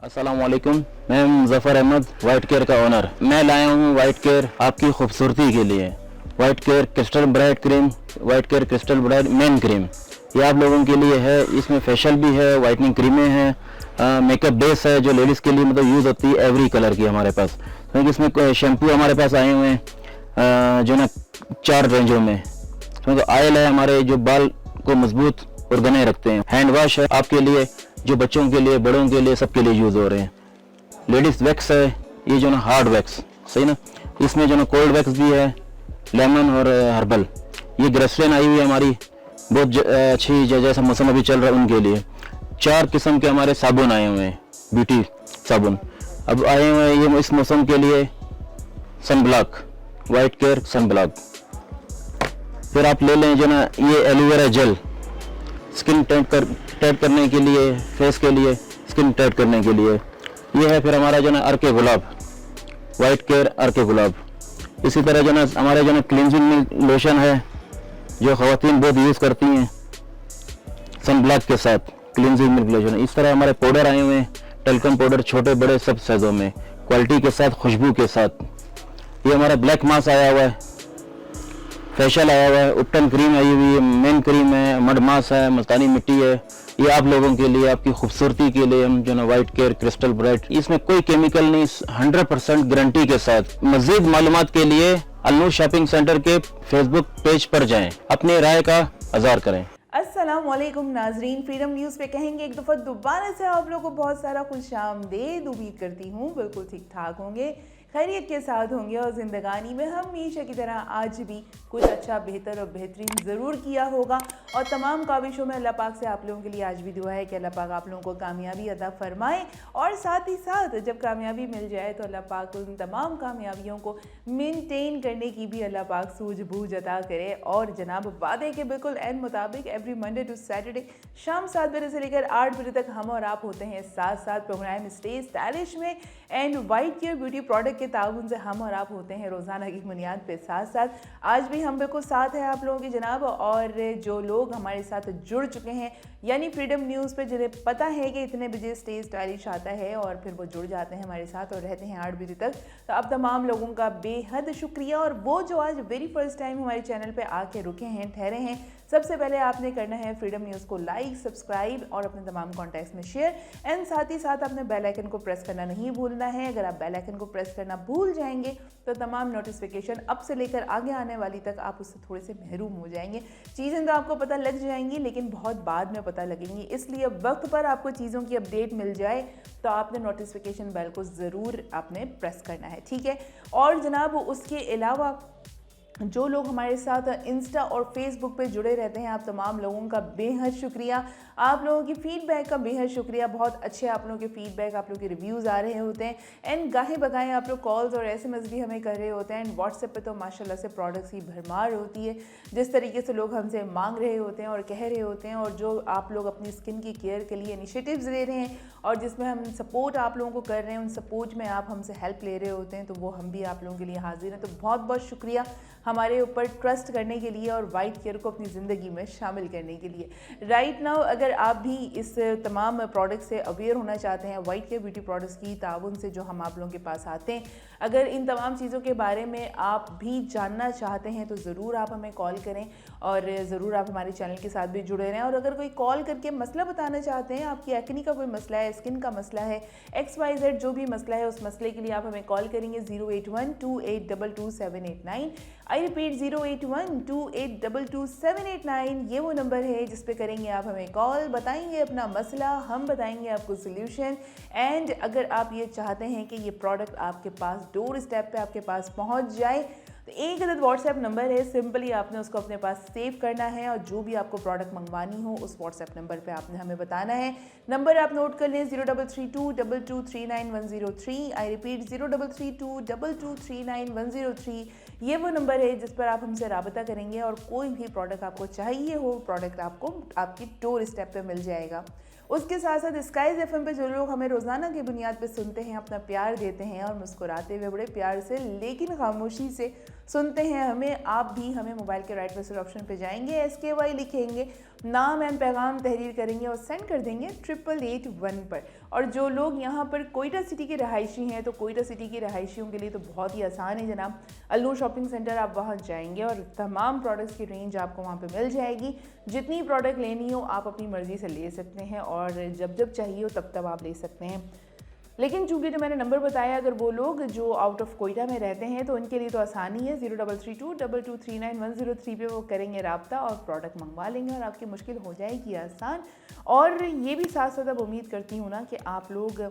अस्सलाम वालेकुम। मैं मुज़फ़्फ़र अहमद, वाइट केयर का ओनर। मैं लाया हूँ वाइट केयर आपकी खूबसूरती के लिए। White care crystal bright cream, white care crystal bright main cream, ये आप लोगों के लिए है। इसमें फेशियल भी है, वाइटनिंग क्रीमें हैं, मेकअप बेस है जो लेडीज़ के लिए मतलब यूज़ होती है एवरी कलर की हमारे पास। क्योंकि इसमें शैम्पू हमारे पास आए हुए हैं जो ना 4 रेंजों में। क्योंकि ऑयल है हमारे जो बाल को मजबूत और घने रखते हैं। हैंड वॉश है आपके लिए, जो बच्चों के लिए, बड़ों के लिए, सबके लिए यूज़ हो रहे हैं। लेडीज़ वैक्स है, ये जो ना हार्ड वैक्स, सही ना। इसमें जो ना कोल्ड वैक्स भी है, लेमन और हर्बल। ये ग्रेसलिन आई हुई है हमारी, बहुत अच्छी, जैसा मौसम अभी चल रहा है उनके लिए। 4 किस्म के हमारे साबुन आए हुए हैं, ब्यूटी साबुन अब आए हुए हैं ये इस मौसम के लिए। Sun block, white care sun block. फिर आप ले लें जो ना ये एलोवेरा जेल, स्किन टाइट करने के लिए, फेस के लिए, स्किन टाइट करने के लिए। ये है फिर हमारा जो ना अर्के गुलाब, वाइट केयर अर्के गुलाब। इसी तरह जो ना हमारे जो ना क्लिनजिंग लोशन है जो ख़वातीन बहुत यूज़ करती हैं सन ब्लॉक के साथ, क्लिनजिंग मिल्क लोशन। इस तरह हमारे पाउडर आए हुए हैं, टेल्कम पाउडर, छोटे बड़े सब साइज़ों में, क्वालिटी के साथ, खुशबू के साथ। ये हमारा ब्लैक मास्क आया हुआ है, फेशियल आया हुआ है, उपटन क्रीम आई हुई है, मेन क्रीम है, मड मास्क है, मुल्तानी मिट्टी है। ये आप लोगों के लिए, आपकी खूबसूरती के लिए हम जो ना वाइट केयर क्रिस्टल ब्राइट, इसमें कोई केमिकल नहीं, 100% गारंटी के साथ। मज़ीद मालूमात के लिए अलनूर शॉपिंग सेंटर के फेसबुक पेज पर जाएं, अपनी राय का इज़हार करें। अस्सलाम वालेकुम नाजरीन, फ्रीडम न्यूज़ पे कहेंगे एक दफ़ा दोबारा से आप लोगों को बहुत सारा खुशामदीद। उम्मीद करती हूँ बिल्कुल ठीक ठाक होंगे, खैरियत के साथ होंगे और ज़िंदगानी में हमेशा की तरह आज भी कुछ अच्छा, बेहतर और बेहतरीन ज़रूर किया होगा। और तमाम काविशों में अल्लाह पाक से आप लोगों के लिए आज भी दुआ है कि अल्लाह पाक आप लोगों को कामयाबी अता फरमाए। और साथ ही साथ जब कामयाबी मिल जाए तो अल्लाह पाक उन तमाम कामयाबियों को मेनटेन करने की भी अल्लाह पाक सूझबूझ अता करे। और जनाब वादे के बिल्कुल एन मुताबिक एवरी मंडे टू सैटरडे शाम 7 बजे से लेकर 8 बजे तक हम और आप होते हैं साथ साथ प्रोग्राम स्टे स्टाइलिश में। And white care beauty product के ताउन से हम और आप होते हैं रोज़ाना की बुनियाद पे साथ साथ। आज भी हम बिल्कुल साथ हैं आप लोगों की जनाब। और जो लोग हमारे साथ जुड़ चुके हैं यानी फ्रीडम न्यूज़ पे, जिन्हें पता है कि इतने बजे स्टे स्टाइलिश आता है और फिर वो जुड़ जाते हैं हमारे साथ और रहते हैं 8 बजे तक, तो अब तमाम लोगों का बेहद शुक्रिया। और वो जो आज वेरी फर्स्ट टाइम हमारे चैनल पे आके रुके हैं, ठहरे हैं, सबसे पहले आपने करना है फ्रीडम न्यूज़ को लाइक, सब्सक्राइब और अपने तमाम कॉन्टैक्ट्स में शेयर। एंड साथ ही साथ आपने बेल आइकन को प्रेस करना नहीं भूलना है। अगर आप बेल आइकन को प्रेस करना भूल जाएंगे तो तमाम नोटिफिकेशन अब से लेकर आगे आने वाली तक आप उससे थोड़े से महरूम हो जाएंगे। चीज़ें तो आपको पता लग जाएंगी लेकिन बहुत बाद में पता लगेंगी, इसलिए वक्त पर आपको चीज़ों की अपडेट मिल जाए तो आपने नोटिफिकेशन बेल को ज़रूर आपने प्रेस करना है, ठीक है। और जनाब उसके अलावा जो लोग हमारे साथ इंस्टा और फेसबुक पे जुड़े रहते हैं, आप तमाम लोगों का बेहद शुक्रिया। आप लोगों की फ़ीडबैक का बेहद शुक्रिया। बहुत अच्छे आप लोगों के फ़ीडबैक, आप लोगों के रिव्यूज़ आ रहे होते हैं। एंड गाहे बगाहे आप लोग कॉल्स और एसएमएस भी हमें कर रहे होते हैं। एंड व्हाट्सएप पे तो माशाल्लाह से प्रोडक्ट्स की भरमार होती है, जिस तरीके से लोग हमसे मांग रहे होते हैं और कह रहे होते हैं। और जो आप लोग अपनी स्किन की केयर के लिए इनिशिएटिव्स ले रहे हैं और जिसमें हम सपोर्ट आप लोगों को कर रहे हैं, उन सपोर्ट में आप हमसे हेल्प ले रहे होते हैं, तो वो हम भी आप लोगों के लिए हाजिर हैं। तो बहुत बहुत शुक्रिया हमारे ऊपर ट्रस्ट करने के लिए और वाइट केयर को अपनी ज़िंदगी में शामिल करने के लिए। राइट नाउ अगर आप भी इस तमाम प्रोडक्ट से अवेयर होना चाहते हैं, वाइट केयर ब्यूटी प्रोडक्ट्स की ताउन से जो हम आप लोगों के पास आते हैं, अगर इन तमाम चीज़ों के बारे में आप भी जानना चाहते हैं तो ज़रूर आप हमें कॉल करें और ज़रूर आप हमारे चैनल के साथ भी जुड़े रहें। और अगर कोई कॉल करके मसला बताना चाहते हैं, आपकी एक्नी का कोई मसला है, स्किन का मसला है, XYZ जो भी मसला है, उस मसले के लिए आप हमें कॉल करेंगे 08128222789। I repeat 08128222789। ये वो नंबर है जिस पे करेंगे आप हमें कॉल, बताएंगे अपना मसला, हम बताएंगे आपको सोल्यूशन। एंड अगर आप ये चाहते हैं कि ये प्रोडक्ट आपके पास डोर स्टेप पे आपके पास पहुंच जाए तो एक अदद व्हाट्सएप नंबर है, सिंपली आपने उसको अपने पास सेव करना है और जो भी आपको प्रोडक्ट मंगवानी हो उस व्हाट्सएप नंबर पे आपने हमें बताना है। नंबर आप नोट कर लें 0332239103। I repeat 0332239103। ये वो नंबर है जिस पर आप हमसे राबता करेंगे और कोई भी प्रोडक्ट आपको चाहिए हो, प्रोडक्ट आपको आपकी डोर स्टेप पे मिल जाएगा। उसके साथ साथ स्काइज FM पे जो लोग हमें रोज़ाना की बुनियाद पे सुनते हैं, अपना प्यार देते हैं और मुस्कुराते हुए बड़े प्यार से लेकिन खामोशी से सुनते हैं हमें, आप भी हमें मोबाइल के राइट मैसेज ऑप्शन पे जाएंगे, SKY लिखेंगे, नाम एंड पैगाम तहरीर करेंगे और सेंड कर देंगे 8881 पर। और जो लोग यहाँ पर कोयटा सिटी के रहायशी हैं, तो कोयटा सिटी के रहायशियों के लिए तो बहुत ही आसान है जनाब। अल्लूर शॉपिंग सेंटर, आप वहाँ जाएंगे और तमाम प्रोडक्ट्स की रेंज आपको वहाँ पे मिल जाएगी। जितनी प्रोडक्ट लेनी हो आप अपनी मर्ज़ी से ले सकते हैं और जब जब चाहिए हो तब तब आप ले सकते हैं। लेकिन चूंकि जो मैंने नंबर बताया, अगर वो लोग जो आउट ऑफ कोयटा में रहते हैं तो उनके लिए तो आसानी है, 03322239 103 पे वो करेंगे रब्ता और प्रोडक्ट मंगवा लेंगे और आपकी मुश्किल हो जाएगी आसान। और ये भी साथ साथ अब उम्मीद करती हूँ ना कि आप लोग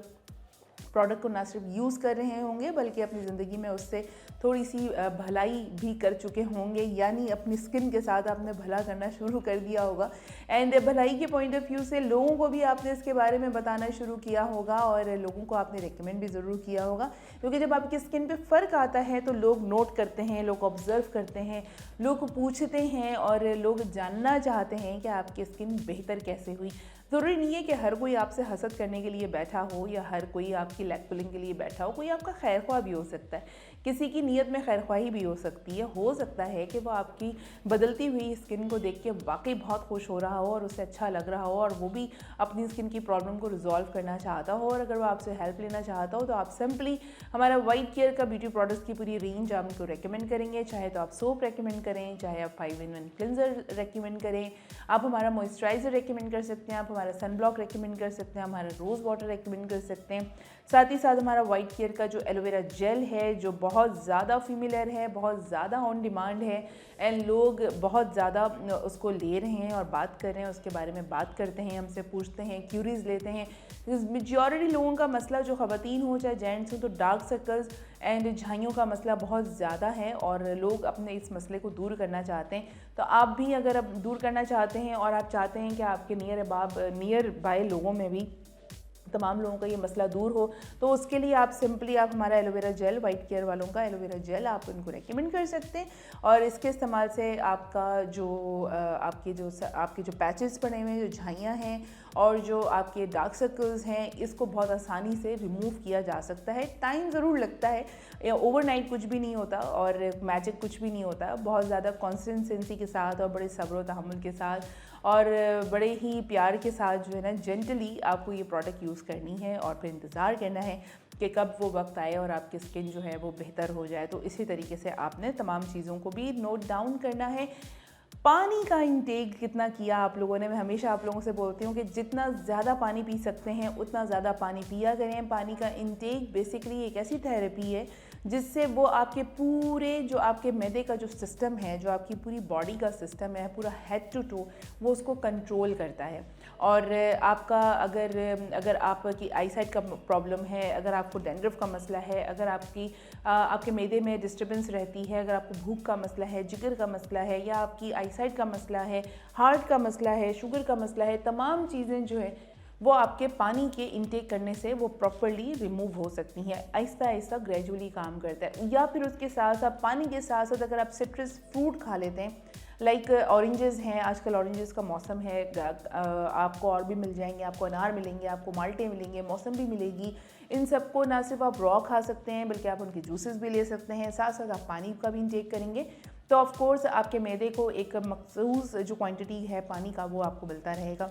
प्रोडक्ट को ना सिर्फ यूज़ कर रहे होंगे बल्कि अपनी ज़िंदगी में उससे थोड़ी सी भलाई भी कर चुके होंगे, यानी अपनी स्किन के साथ आपने भला करना शुरू कर दिया होगा। एंड भलाई के पॉइंट ऑफ व्यू से लोगों को भी आपने इसके बारे में बताना शुरू किया होगा और लोगों को आपने रेकमेंड भी ज़रूर किया होगा, क्योंकि जब आपकी स्किन पे फ़र्क आता है तो लोग नोट करते हैं, लोग ऑब्ज़र्व करते हैं, लोग पूछते हैं और लोग जानना चाहते हैं कि आपकी स्किन बेहतर कैसे हुई। ज़रूरी नहीं है कि हर कोई आपसे हसद करने के लिए बैठा हो या हर कोई आपकी लैग पुलिंग के लिए बैठा हो, कोई आपका खैर ख्वाह भी हो सकता है, किसी की नीयत में खैर ख्वाही भी हो सकती है। हो सकता है कि वो आपकी बदलती हुई स्किन को देख के वाकई बहुत खुश हो रहा हो और उसे अच्छा लग रहा हो और वो भी अपनी स्किन की प्रॉब्लम को रिजॉल्व करना चाहता हो, और अगर वो आपसे हेल्प लेना चाहता हो तो आप सिंपली हमारा वाइट केयर का ब्यूटी प्रोडक्ट्स की पूरी रेंज आप उनको रेकमेंड करेंगे। चाहे तो आप सोप रेकमेंड करें, चाहे आप 5-in-1 क्लिनजर रेकमेंड करें, आप हमारा मॉइस्चराइज़र रेकमेंड कर सकते हैं, आप हमारा सन ब्लॉक रेकमेंड कर सकते हैं, हमारा रोज़ वाटर रेकमेंड कर सकते हैं। साथ ही साथ हमारा वाइट केयर का जो एलोवेरा जेल है, जो बहुत ज़्यादा फेमिलियर है, बहुत ज़्यादा ऑन डिमांड है एंड लोग बहुत ज़्यादा उसको ले रहे हैं और बात कर रहे हैं, उसके बारे में बात करते हैं, हमसे पूछते हैं, क्यूरीज लेते हैं। मेजॉरिटी लोगों का मसला, जो ख़वातीन हो चाहे जेंट्स हो, तो डार्क सर्कल्स एंड झाइयों का मसला बहुत ज़्यादा है और लोग अपने इस मसले को दूर करना चाहते हैं। तो आप भी अगर अब दूर करना चाहते हैं और आप चाहते हैं कि आपके नियर बाय लोगों में भी तमाम लोगों का ये मसला दूर हो, तो उसके लिए आप सिंपली आप हमारा एलोवेरा जेल, वाइट केयर वालों का एलोवेरा जेल आप उनको रेकमेंड कर सकते हैं और इसके इस्तेमाल से आपका जो आपके जो पैचेस पड़े हुए हैं, जो झाइयाँ हैं और जो आपके डार्क सर्कल्स हैं, इसको बहुत आसानी से रिमूव किया जा सकता है। टाइम ज़रूर लगता है, ओवरनाइट कुछ भी नहीं होता और मैजिक कुछ भी नहीं होता, बहुत ज़्यादा कंसिस्टेंसी के साथ और बड़े सब्र व तहम्मुल के साथ और बड़े ही प्यार के साथ जो है ना, जेंटली आपको ये प्रोडक्ट यूज़ करनी है और फिर इंतज़ार करना है कि कब वो वक्त आए और आपकी स्किन जो है वो बेहतर हो जाए। तो इसी तरीके से आपने तमाम चीज़ों को भी नोट डाउन करना है। पानी का इंटेक कितना किया आप लोगों ने, मैं हमेशा आप लोगों से बोलती हूँ कि जितना ज़्यादा पानी पी सकते हैं उतना ज़्यादा पानी पिया करें। पानी का इंटेक बेसिकली एक ऐसी थेरेपी है जिससे वो आपके पूरे जो आपके मैदे का जो सिस्टम है, जो आपकी पूरी बॉडी का सिस्टम है, पूरा हेड टू टो, वो उसको कंट्रोल करता है। और आपका अगर आपकी आईसाइट का प्रॉब्लम है, अगर आपको डैंड्रफ का मसला है, अगर आपके मैदे में डिस्टर्बेंस रहती है, अगर आपको भूख का मसला है, जिगर का मसला है, या आपकी आईसाइट का मसला है, हार्ट का मसला है, शुगर का मसला है, तमाम चीज़ें जो है वो आपके पानी के इंटेक करने से वो प्रॉपर्ली रिमूव हो सकती हैं। आहिस्ता आहिस्ता ग्रेजुअली काम करता है। या फिर उसके साथ साथ पानी के साथ साथ अगर आप सिट्रस फ्रूट खा लेते हैं, लाइक ऑरेंजेस हैं, आजकल ऑरेंजेस का मौसम है, आपको और भी मिल जाएंगे, आपको अनार मिलेंगे, आपको माल्टे मिलेंगे, मौसम भी मिलेगी। इन सबको ना सिर्फ आप रॉ खा सकते हैं बल्कि आप उनके जूसेस भी ले सकते हैं, साथ साथ आप पानी का भी इंटेक करेंगे तो ऑफ कोर्स आपके मैदे को एक मखसूस जो क्वांटिटी है पानी का वो आपको मिलता रहेगा।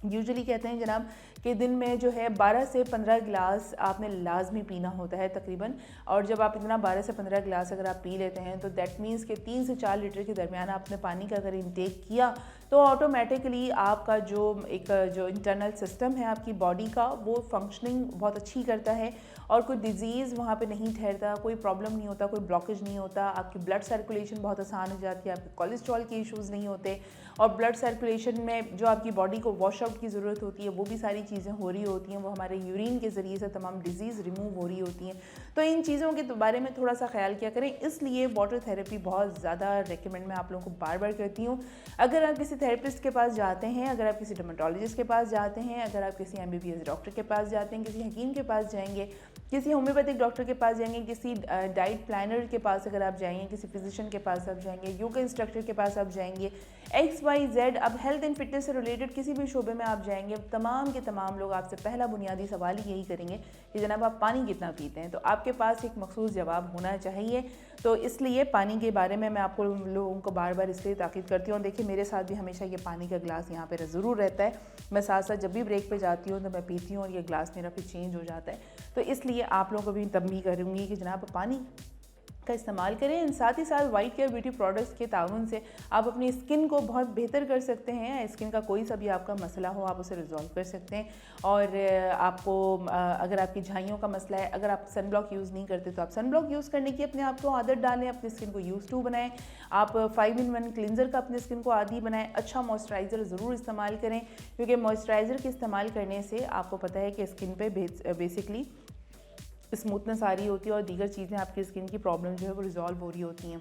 यूजुअली कहते हैं जनाब कि दिन में जो है 12 से 15 गिलास आपने लाजमी पीना होता है तकरीबन, और जब आप इतना 12 से 15 गिलास अगर आप पी लेते हैं तो दैट मीन्स कि 3 से 4 लीटर के दरमियान आपने पानी का अगर इंटेक किया तो ऑटोमेटिकली आपका जो इंटरनल सिस्टम है आपकी बॉडी का, वो फंक्शनिंग बहुत अच्छी करता है और कोई डिजीज़ वहाँ पे नहीं ठहरता, कोई प्रॉब्लम नहीं होता, कोई ब्लॉकेज नहीं होता, आपकी ब्लड सर्कुलेशन बहुत आसान हो जाती है, आपके कोलेस्ट्रॉल के इश्यूज़ नहीं होते और ब्लड सर्कुलेशन में जो आपकी बॉडी को वॉश आउट की ज़रूरत होती है वो भी सारी चीज़ें हो रही होती हैं, वो हमारे यूरिन के ज़रिए से तमाम डिजीज़ रिमूव हो रही होती हैं। तो इन चीज़ों के बारे में थोड़ा सा ख्याल किया करें, इसलिए वाटर थेरेपी बहुत ज़्यादा रिकमेंड मैं आप लोगों को बार बार करती हूँ। अगर आप किसी थेरेपिस्ट के पास जाते हैं, अगर आप किसी डर्मेटोलॉजिस्ट के पास जाते हैं, अगर आप किसी MBBS डॉक्टर के पास जाते हैं, किसी हकीम के पास जाएंगे किसी होम्योपैथिक डॉक्टर के पास जाएंगे, किसी डाइट प्लानर के पास अगर आप जाएंगे, किसी फिजिशियन के पास आप जाएंगे, योगा इंस्ट्रक्टर के पास आप जाएंगे, XYZ, अब हेल्थ एंड फिटनेस से रिलेटेड किसी भी शोबे में आप जाएंगे, तमाम के तमाम लोग आपसे पहला बुनियादी सवाल ही यही करेंगे कि जनाब आप पानी कितना पीते हैं। तो आपके पास एक मखसूस जवाब होना चाहिए। तो इसलिए पानी के बारे में मैं आपको लोगों को बार बार इसलिए ताकीद करती हूँ। देखिए मेरे साथ भी हमेशा ये पानी का गिलास यहाँ पर ज़रूर रहता है। मैं साथ साथ जब भी ब्रेक पे जाती हूँ तो मैं पीती हूँ और ये गिलास मेरा फिर चेंज हो जाता है। तो इसलिए आप लोगों को भी तंबीह करूँगी कि जनाब पानी का इस्तेमाल करें। साथ ही साथ वाइट केयर ब्यूटी प्रोडक्ट्स के ताउन से आप अपनी स्किन को बहुत बेहतर कर सकते हैं। स्किन का कोई सा भी आपका मसला हो आप उसे रिजॉल्व कर सकते हैं। और आपको अगर आपकी झाइयों का मसला है, अगर आप सन ब्लॉक यूज़ नहीं करते तो आप सन ब्लॉक यूज़ करने की अपने आप को आदत डालें, अपनी स्किन को यूज़ टू बनाएं। आप 5-in-1 क्लिनज़र का अपनी स्किन को आदी बनाएं। अच्छा मॉइस्चराइज़र ज़रूर इस्तेमाल करें, क्योंकि मॉइस्चराइज़र के इस्तेमाल करने से आपको पता है कि स्किन पे बेसिकली स्मूथनेस आ रही होती है और दीगर चीज़ें आपकी स्किन की प्रॉब्लम जो है वो रिजॉल्व हो रही होती हैं।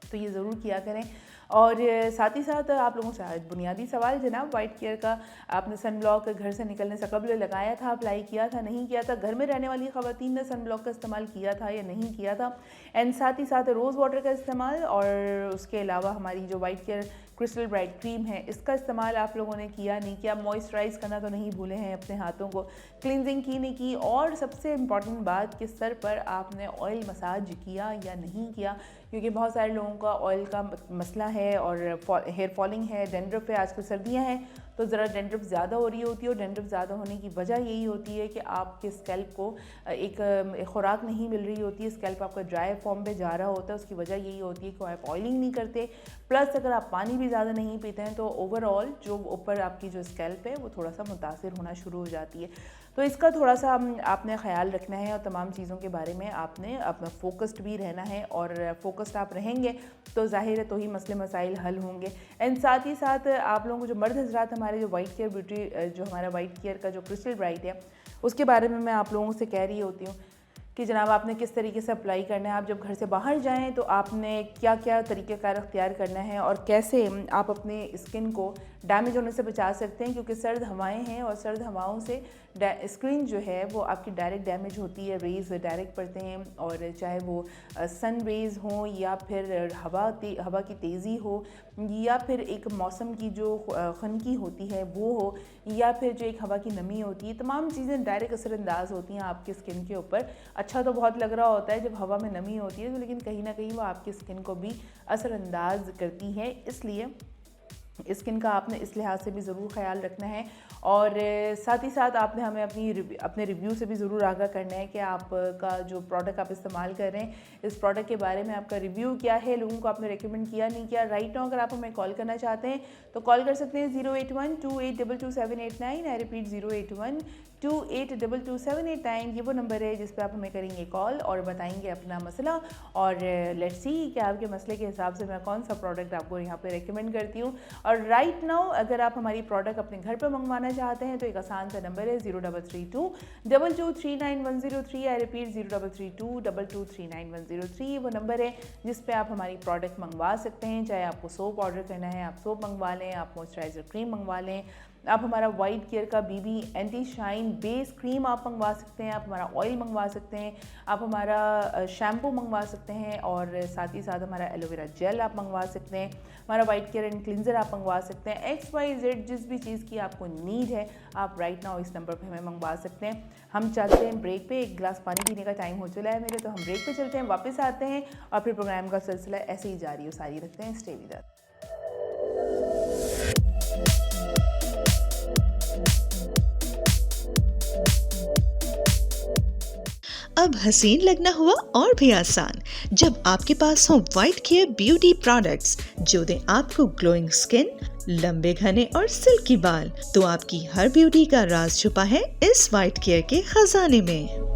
तो ये ज़रूर किया करें। और साथ ही साथ आप लोगों से आज बुनियादी सवाल, जनाब वाइट केयर का आपने सन ब्लॉक घर से निकलने से कबल लगाया था, अप्लाई किया था, नहीं किया था? घर में रहने वाली ख़वातीन ने सन ब्लॉक का इस्तेमाल किया था या नहीं किया था? एंड साथ ही साथ रोज़ वाटर का इस्तेमाल और उसके अलावा हमारी जो white care crystal bright cream है इसका इस्तेमाल आप लोगों ने किया नहीं किया? मॉइस्चराइज़ करना तो नहीं भूले हैं अपने हाथों को, क्लिनजिंग की नहीं की? और सबसे इम्पॉर्टेंट बात कि सर पर आपने ऑयल मसाज किया या नहीं किया? क्योंकि बहुत सारे लोगों का ऑयल का मसला है और हेयर फॉलिंग है, डेंड्रफ है। आजकल सर्दियां हैं तो ज़रा डेंड्रफ ज़्यादा हो रही होती है और डेंड्रफ ज़्यादा होने की वजह यही होती है कि आपके स्कैल्प को एक खुराक नहीं मिल रही होती है, स्कैल्प आपका ड्राई फॉर्म पे जा रहा होता है। उसकी वजह यही होती है कि आप ऑयलिंग नहीं करते, प्लस अगर आप पानी भी ज़्यादा नहीं पीते हैं तो ओवरऑल जो ऊपर आपकी जो स्कैल्प है वो थोड़ा सा मुतासिर होना शुरू हो जाती है। तो इसका थोड़ा सा आपने ख्याल रखना है और तमाम चीज़ों के बारे में आपने अपना फोकस्ड भी रहना है। और फोकस्ड आप रहेंगे तो जाहिर है तो ही मसले मसाइल हल होंगे। एंड साथ ही साथ आप लोगों को जो मर्द हजरात हमारे जो वाइट केयर ब्यूटी जो हमारा वाइट केयर का जो क्रिस्टल ब्राइट है उसके बारे में मैं आप लोगों से कह रही होती हूँ कि जनाब आपने किस तरीके से अप्लाई करना है। आप जब घर से बाहर जाएं तो आपने क्या क्या तरीक़ेकार अख्तियार करना है और कैसे आप अपने स्किन को डैमेज होने से बचा सकते हैं, क्योंकि सर्द हवाएं हैं और सर्द हवाओं से स्किन जो है वो आपकी डायरेक्ट डैमेज होती है, रेज़ डायरेक्ट पड़ते हैं। और चाहे वो सन रेज़ हों या फिर हवा की तेज़ी हो या फिर एक मौसम की जो खनकी होती है वो हो या फिर जो एक हवा की नमी होती है, तमाम चीज़ें डायरेक्ट असरअंदाज होती हैं आपकी स्किन के ऊपर। अच्छा तो बहुत लग रहा होता है जब हवा में नमी होती है तो, लेकिन कहीं ना कहीं वो आपकी स्किन को भी असरअंदाज करती है। इसलिए स्किन का आपने इस लिहाज से भी ज़रूर ख्याल रखना है। और साथ ही साथ आपने हमें अपने रिव्यू से भी ज़रूर आगाह करना है कि आपका जो प्रोडक्ट आप इस्तेमाल कर रहे हैं इस प्रोडक्ट के बारे में आपका रिव्यू क्या है, लोगों को आपने रेकमेंड किया नहीं किया। राइट नाउ अगर आप हमें कॉल करना चाहते हैं तो कॉल कर सकते हैं 08128222789। I repeat 08128222789। ये वो नंबर है जिस पर आप हमें करेंगे कॉल और बताएंगे अपना मसला और लेट्स सी कि आपके मसले के हिसाब से मैं कौन सा प्रोडक्ट आपको यहाँ पे रेकमेंड करती हूँ। और राइट नाउ अगर आप हमारी प्रोडक्ट अपने घर पर मंगवाना चाहते हैं तो एक आसान सा नंबर है 033222391103। I repeat 033222391103। वो नंबर है जिस पे आप हमारी प्रोडक्ट मंगवा सकते हैं। चाहे आपको सोप ऑर्डर करना है आप सोप मंगवा लें, आप मॉइस्चराइज़र क्रीम मंगवा लें, आप हमारा वाइट केयर का BB anti shine base cream आप मंगवा सकते हैं, आप हमारा ऑयल मंगवा सकते हैं, आप हमारा शैम्पू मंगवा सकते हैं और साथ ही साथ हमारा एलोवेरा जेल आप मंगवा सकते हैं, हमारा वाइट केयर एंड क्लिनजर आप मंगवा सकते हैं। XYZ जिस भी चीज़ की आपको नीड है आप राइट नाउ इस नंबर पे हमें मंगवा सकते हैं। हम चाहते हैं ब्रेक पे, एक गिलास पानी पीने का टाइम हो चला है मेरे, तो हम ब्रेक पे चलते हैं, वापस आते हैं और फिर प्रोग्राम का सिलसिला ऐसे ही जारी सारी रखते हैं। Stay with us. अब हसीन लगना हुआ और भी आसान जब आपके पास हो वाइट केयर ब्यूटी प्रोडक्ट्स जो दें आपको ग्लोइंग स्किन, लंबे घने और सिल्की बाल। तो आपकी हर ब्यूटी का राज छुपा है इस वाइट केयर के खजाने में।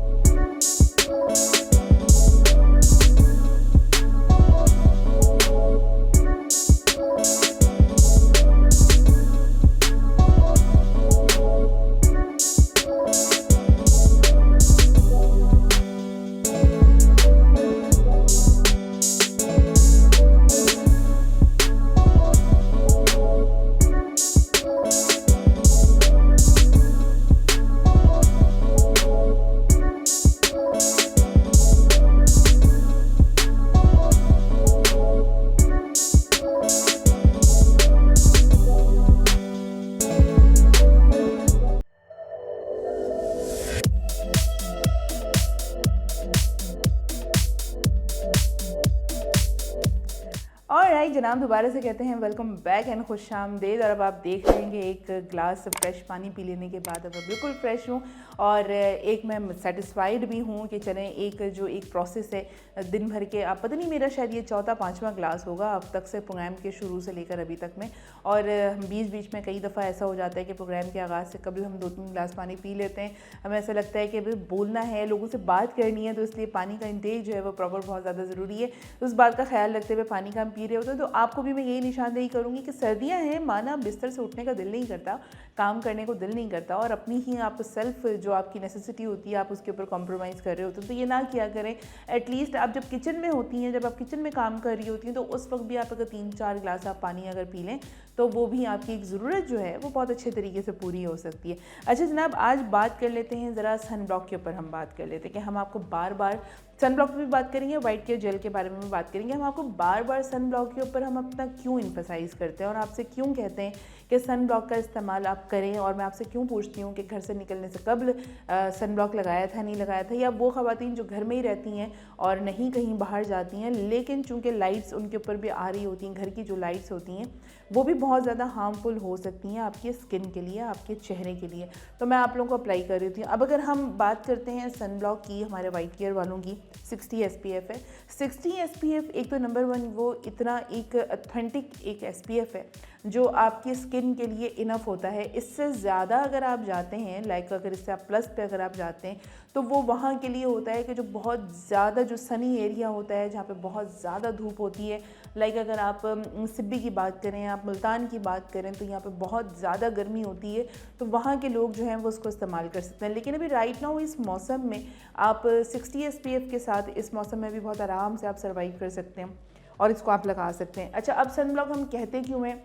ऑलराइट जनाब, दोबारा से कहते हैं वेलकम बैक एंड खुशामदीद। और अब आप देख लेंगे एक ग्लास फ्रेश पानी पी लेने के बाद अब मैं बिल्कुल फ्रेश हूँ और एक मैं सेटिस्फाइड भी हूँ कि चलें एक जो एक प्रोसेस है दिन भर के, आप पता नहीं मेरा शायद ये चौथा पांचवा ग्लास होगा अब तक से प्रोग्राम के शुरू से लेकर अभी तक में। और बीच बीच में कई दफ़ा ऐसा हो जाता है कि प्रोग्राम के आगाज़ से कभी हम 2-3 ग्लास पानी पी लेते हैं। हमें ऐसा लगता है कि अभी बोलना है, लोगों से बात करनी है, तो इसलिए पानी का इंटेक जो है वो प्रॉपर बहुत ज़्यादा ज़रूरी है। तो उस बात का ख्याल रखते हुए पानी का हम पी रहे होते हैं। तो आपको भी मैं यही निशानदेही करूँगी कि सर्दियाँ हैं, माना बिस्तर से उठने का दिल नहीं करता, काम करने को दिल नहीं करता और अपनी ही आप सेल्फ जो आपकी नेसेसिटी होती है आप उसके ऊपर कॉम्प्रोमाइज़ कर रहे होते हैं, तो ये ना किया करें। एटलीस्ट आप जब किचन में होती हैं, जब आप किचन में काम कर रही होती हैं, तो उस वक्त भी आप अगर 3-4 ग्लास आप पानी अगर पी लें तो वो भी आपकी एक ज़रूरत जो है वो बहुत अच्छे तरीके से पूरी हो सकती है। अच्छा जनाब, आज बात कर लेते हैं ज़रा सन ब्लॉक के ऊपर। हम बात कर लेते हैं कि हम आपको बार बार सन ब्लॉक पे भी बात करेंगे, वाइट केयर जेल के बारे में भी बात करेंगे। हम आपको बार बार सन ब्लॉक के ऊपर हम अपना क्यों एम्फसाइज़ करते हैं और आपसे क्यों कहते हैं कि सन ब्लॉक का इस्तेमाल आप करें, और मैं आपसे क्यों पूछती हूँ कि घर से निकलने से कबल सन ब्लॉक लगाया था नहीं लगाया था, या वो ख़वातीन जो घर में ही रहती हैं और नहीं कहीं बाहर जाती हैं लेकिन चूँकि लाइट्स उनके ऊपर भी आ रही होती हैं, घर की जो लाइट्स होती हैं वो भी बहुत ज़्यादा हार्मफुल हो सकती हैं आपके स्किन के लिए, आपके चेहरे के लिए। तो मैं आप लोगों को अप्लाई कर रही थी। अब अगर हम बात करते हैं सन ब्लॉक की, हमारे वाइट केयर वालों की 60 SPF है। 60 SPF एक तो नंबर 1 वो इतना एक ऑथेंटिक एक SPF है जो आपकी स्किन के लिए इनफ होता है। इससे ज़्यादा अगर आप जाते हैं, लाइक अगर इससे आप प्लस पे अगर आप जाते हैं तो वो वहाँ के लिए होता है कि जो बहुत ज़्यादा जो सनी एरिया होता है, जहाँ पे बहुत ज़्यादा धूप होती है, लाइक अगर आप सिब्बी की बात करें, आप मुल्तान की बात करें, तो यहाँ पे बहुत ज़्यादा गर्मी होती है, तो वहाँ के लोग जो हैं वो उसको इस्तेमाल कर सकते हैं। लेकिन अभी राइट नाउ इस मौसम में आप 60 SPF के साथ इस मौसम में भी बहुत आराम से आप सर्वाइव कर सकते हैं और इसको आप लगा सकते हैं। अच्छा, अब सन ब्लॉक हम कहते क्यों हैं,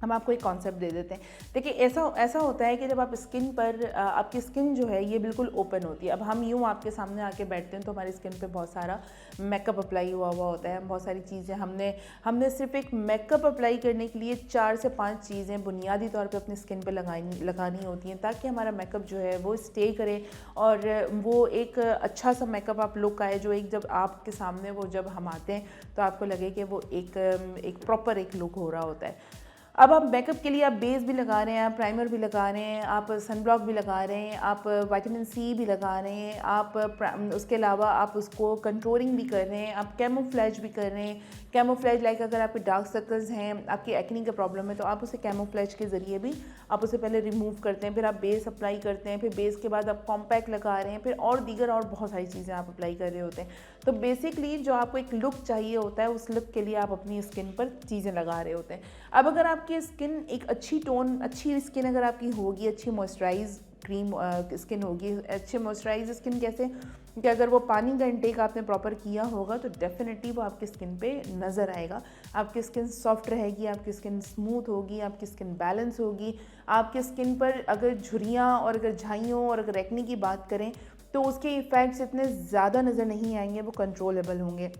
हम आपको एक कॉन्सेप्ट दे देते हैं। देखिए ऐसा होता है कि जब आप स्किन पर आपकी स्किन जो है ये बिल्कुल ओपन होती है। अब हम यूँ आपके सामने आके बैठते हैं तो हमारी स्किन पे बहुत सारा मेकअप अप्लाई हुआ होता है, बहुत सारी चीज़ें हमने सिर्फ एक मेकअप अप्लाई करने के लिए 4 से 5 चीज़ें बुनियादी तौर पे अपनी स्किन पे लगानी होती हैं ताकि हमारा मेकअप जो है वो स्टे करे और वो एक अच्छा सा मेकअप आप लुक आए, जो एक जब आपके सामने वो जब हम आते हैं तो आपको लगे कि वो एक प्रॉपर एक लुक हो रहा होता है। अब आप मेकअप के लिए आप बेस भी लगा रहे हैं, आप प्राइमर भी लगा रहे हैं, आप सन ब्लॉक भी लगा रहे हैं, आप विटामिन C भी लगा रहे हैं, आप उसके अलावा आप उसको कंट्रोलिंग भी कर रहे हैं, आप कैमोफ्लेज भी कर रहे हैं। कैमोफ्लेज लाइक अगर आपके डार्क सर्कल्स हैं, आपकी एक्नी का प्रॉब्लम है, तो आप उसे कैमोफ्लेज के ज़रिए भी आप उसे पहले रिमूव करते हैं, फिर आप बेस अप्लाई करते हैं, फिर बेस के बाद आप कॉम्पैक्ट लगा रहे हैं, फिर और दीगर और बहुत सारी चीज़ें आप अप्लाई कर रहे होते हैं। तो बेसिकली जो आपको एक लुक चाहिए होता है उस लुक के लिए आप अपनी स्किन पर चीज़ें लगा रहे होते हैं। अब अगर आपकी स्किन एक अच्छी स्किन अगर आपकी होगी, अच्छी मॉइस्चराइज क्रीम स्किन होगी, अच्छे मॉइस्चराइज स्किन कैसे कि अगर वो पानी का इंटेक आपने प्रॉपर किया होगा तो डेफिनेटली वो आपकी स्किन पे नज़र आएगा। आपकी स्किन सॉफ्ट रहेगी, आपकी स्किन स्मूथ होगी, आपकी स्किन बैलेंस होगी। आपकी स्किन पर अगर झुर्रियाँ और अगर झाइयों और अगर एक्ने की बात करें तो उसके इफ़ेक्ट्स इतने ज़्यादा नज़र नहीं आएंगे, वो कंट्रोलेबल होंगे।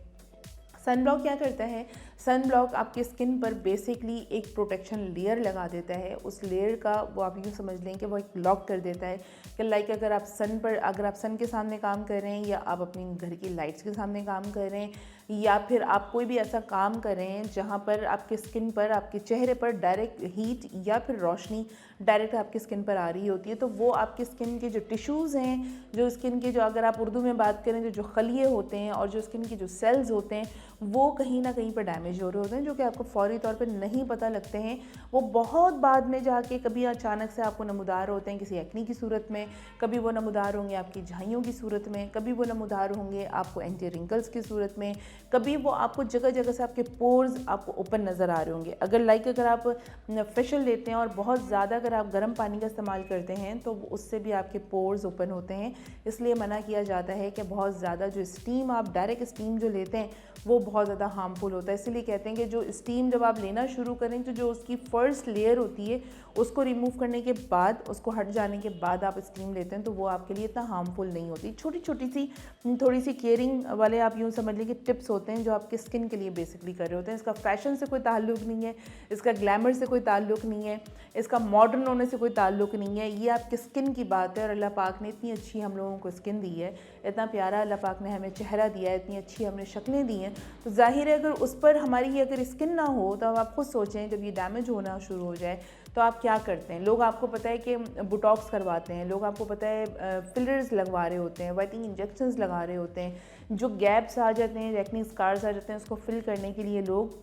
सन ब्लॉक क्या करता है, सन ब्लॉक आपकी स्किन पर बेसिकली एक प्रोटेक्शन लेयर लगा देता है। उस लेयर का वो आप यूँ समझ लें कि वो एक लॉक कर देता है कि लाइक अगर आप सन के सामने काम कर रहे हैं या आप अपनी घर की लाइट्स के सामने काम कर रहे हैं या फिर आप कोई भी ऐसा काम कर रहे हैं जहाँ पर आपके स्किन पर, आपके चेहरे पर डायरेक्ट हीट या फिर रोशनी डायरेक्ट आपकी स्किन पर आ रही होती है, तो वो आपकी स्किन के जो टिश्यूज़ हैं, जो स्किन के जो अगर आप उर्दू में बात करें जो खलिए होते हैं और जो स्किन के जो सेल्स होते हैं वो कहीं ना कहीं पर डैमेज हो रहे होते हैं, जो कि आपको फौरी तौर पे नहीं पता लगते हैं। वो बहुत बाद में जाके कभी अचानक से आपको नमूदार होते हैं किसी एक्नी की सूरत में, कभी वो नमूदार होंगे आपकी झाइयों की सूरत में, कभी वो नमूदार होंगे आपको एंटी रिंकल्स की सूरत में, कभी वो आपको जगह जगह से आपके पोर्स आपको ओपन नज़र आ रहे होंगे। अगर आप फेशियल लेते हैं और बहुत ज़्यादा अगर आप गर्म पानी का इस्तेमाल करते हैं तो उससे भी आपके पोर्स ओपन होते हैं। इसलिए मना किया जाता है कि बहुत ज़्यादा जो स्टीम, आप डायरेक्ट स्टीम जो लेते हैं वो बहुत ज़्यादा हार्मफुल होता है। इसलिए कहते हैं कि जो स्टीम जब आप लेना शुरू करें तो जो उसकी फर्स्ट लेयर होती है उसको रिमूव करने के बाद, उसको हट जाने के बाद आप स्टीम लेते हैं तो वो आपके लिए इतना हार्मफुल नहीं होती। छोटी छोटी सी थोड़ी सी केयरिंग वाले आप यूँ समझ लें कि टिप्स होते हैं जो आपके स्किन के लिए बेसिकली कर रहे होते हैं। इसका फैशन से कोई ताल्लुक़ नहीं है, इसका ग्लैमर से कोई ताल्लुक़ नहीं है, इसका मॉडर्न होने से कोई ताल्लुक़ नहीं है। ये आपके स्किन की बात है और अल्लाह पाक ने इतनी अच्छी हम लोगों को स्किन दी है, इतना प्यारा अल्लाह पाक ने हमें चेहरा दिया है, इतनी अच्छी हमने शक्लें दी हैं, तो जाहिर है अगर उस पर हमारी ये अगर स्किन ना हो तो अब आप खुद सोचें, जब ये डैमेज होना शुरू हो जाए तो आप क्या करते हैं। लोग आपको पता है कि बोटॉक्स करवाते हैं, लोग आपको पता है फिलर्स लगवा रहे होते हैं, वाइटनिंग इंजेक्शंस लगा रहे होते हैं, जो गैप्स आ जाते हैं, एक्ने स्कार्स आ जाते हैं, उसको फिल करने के लिए लोग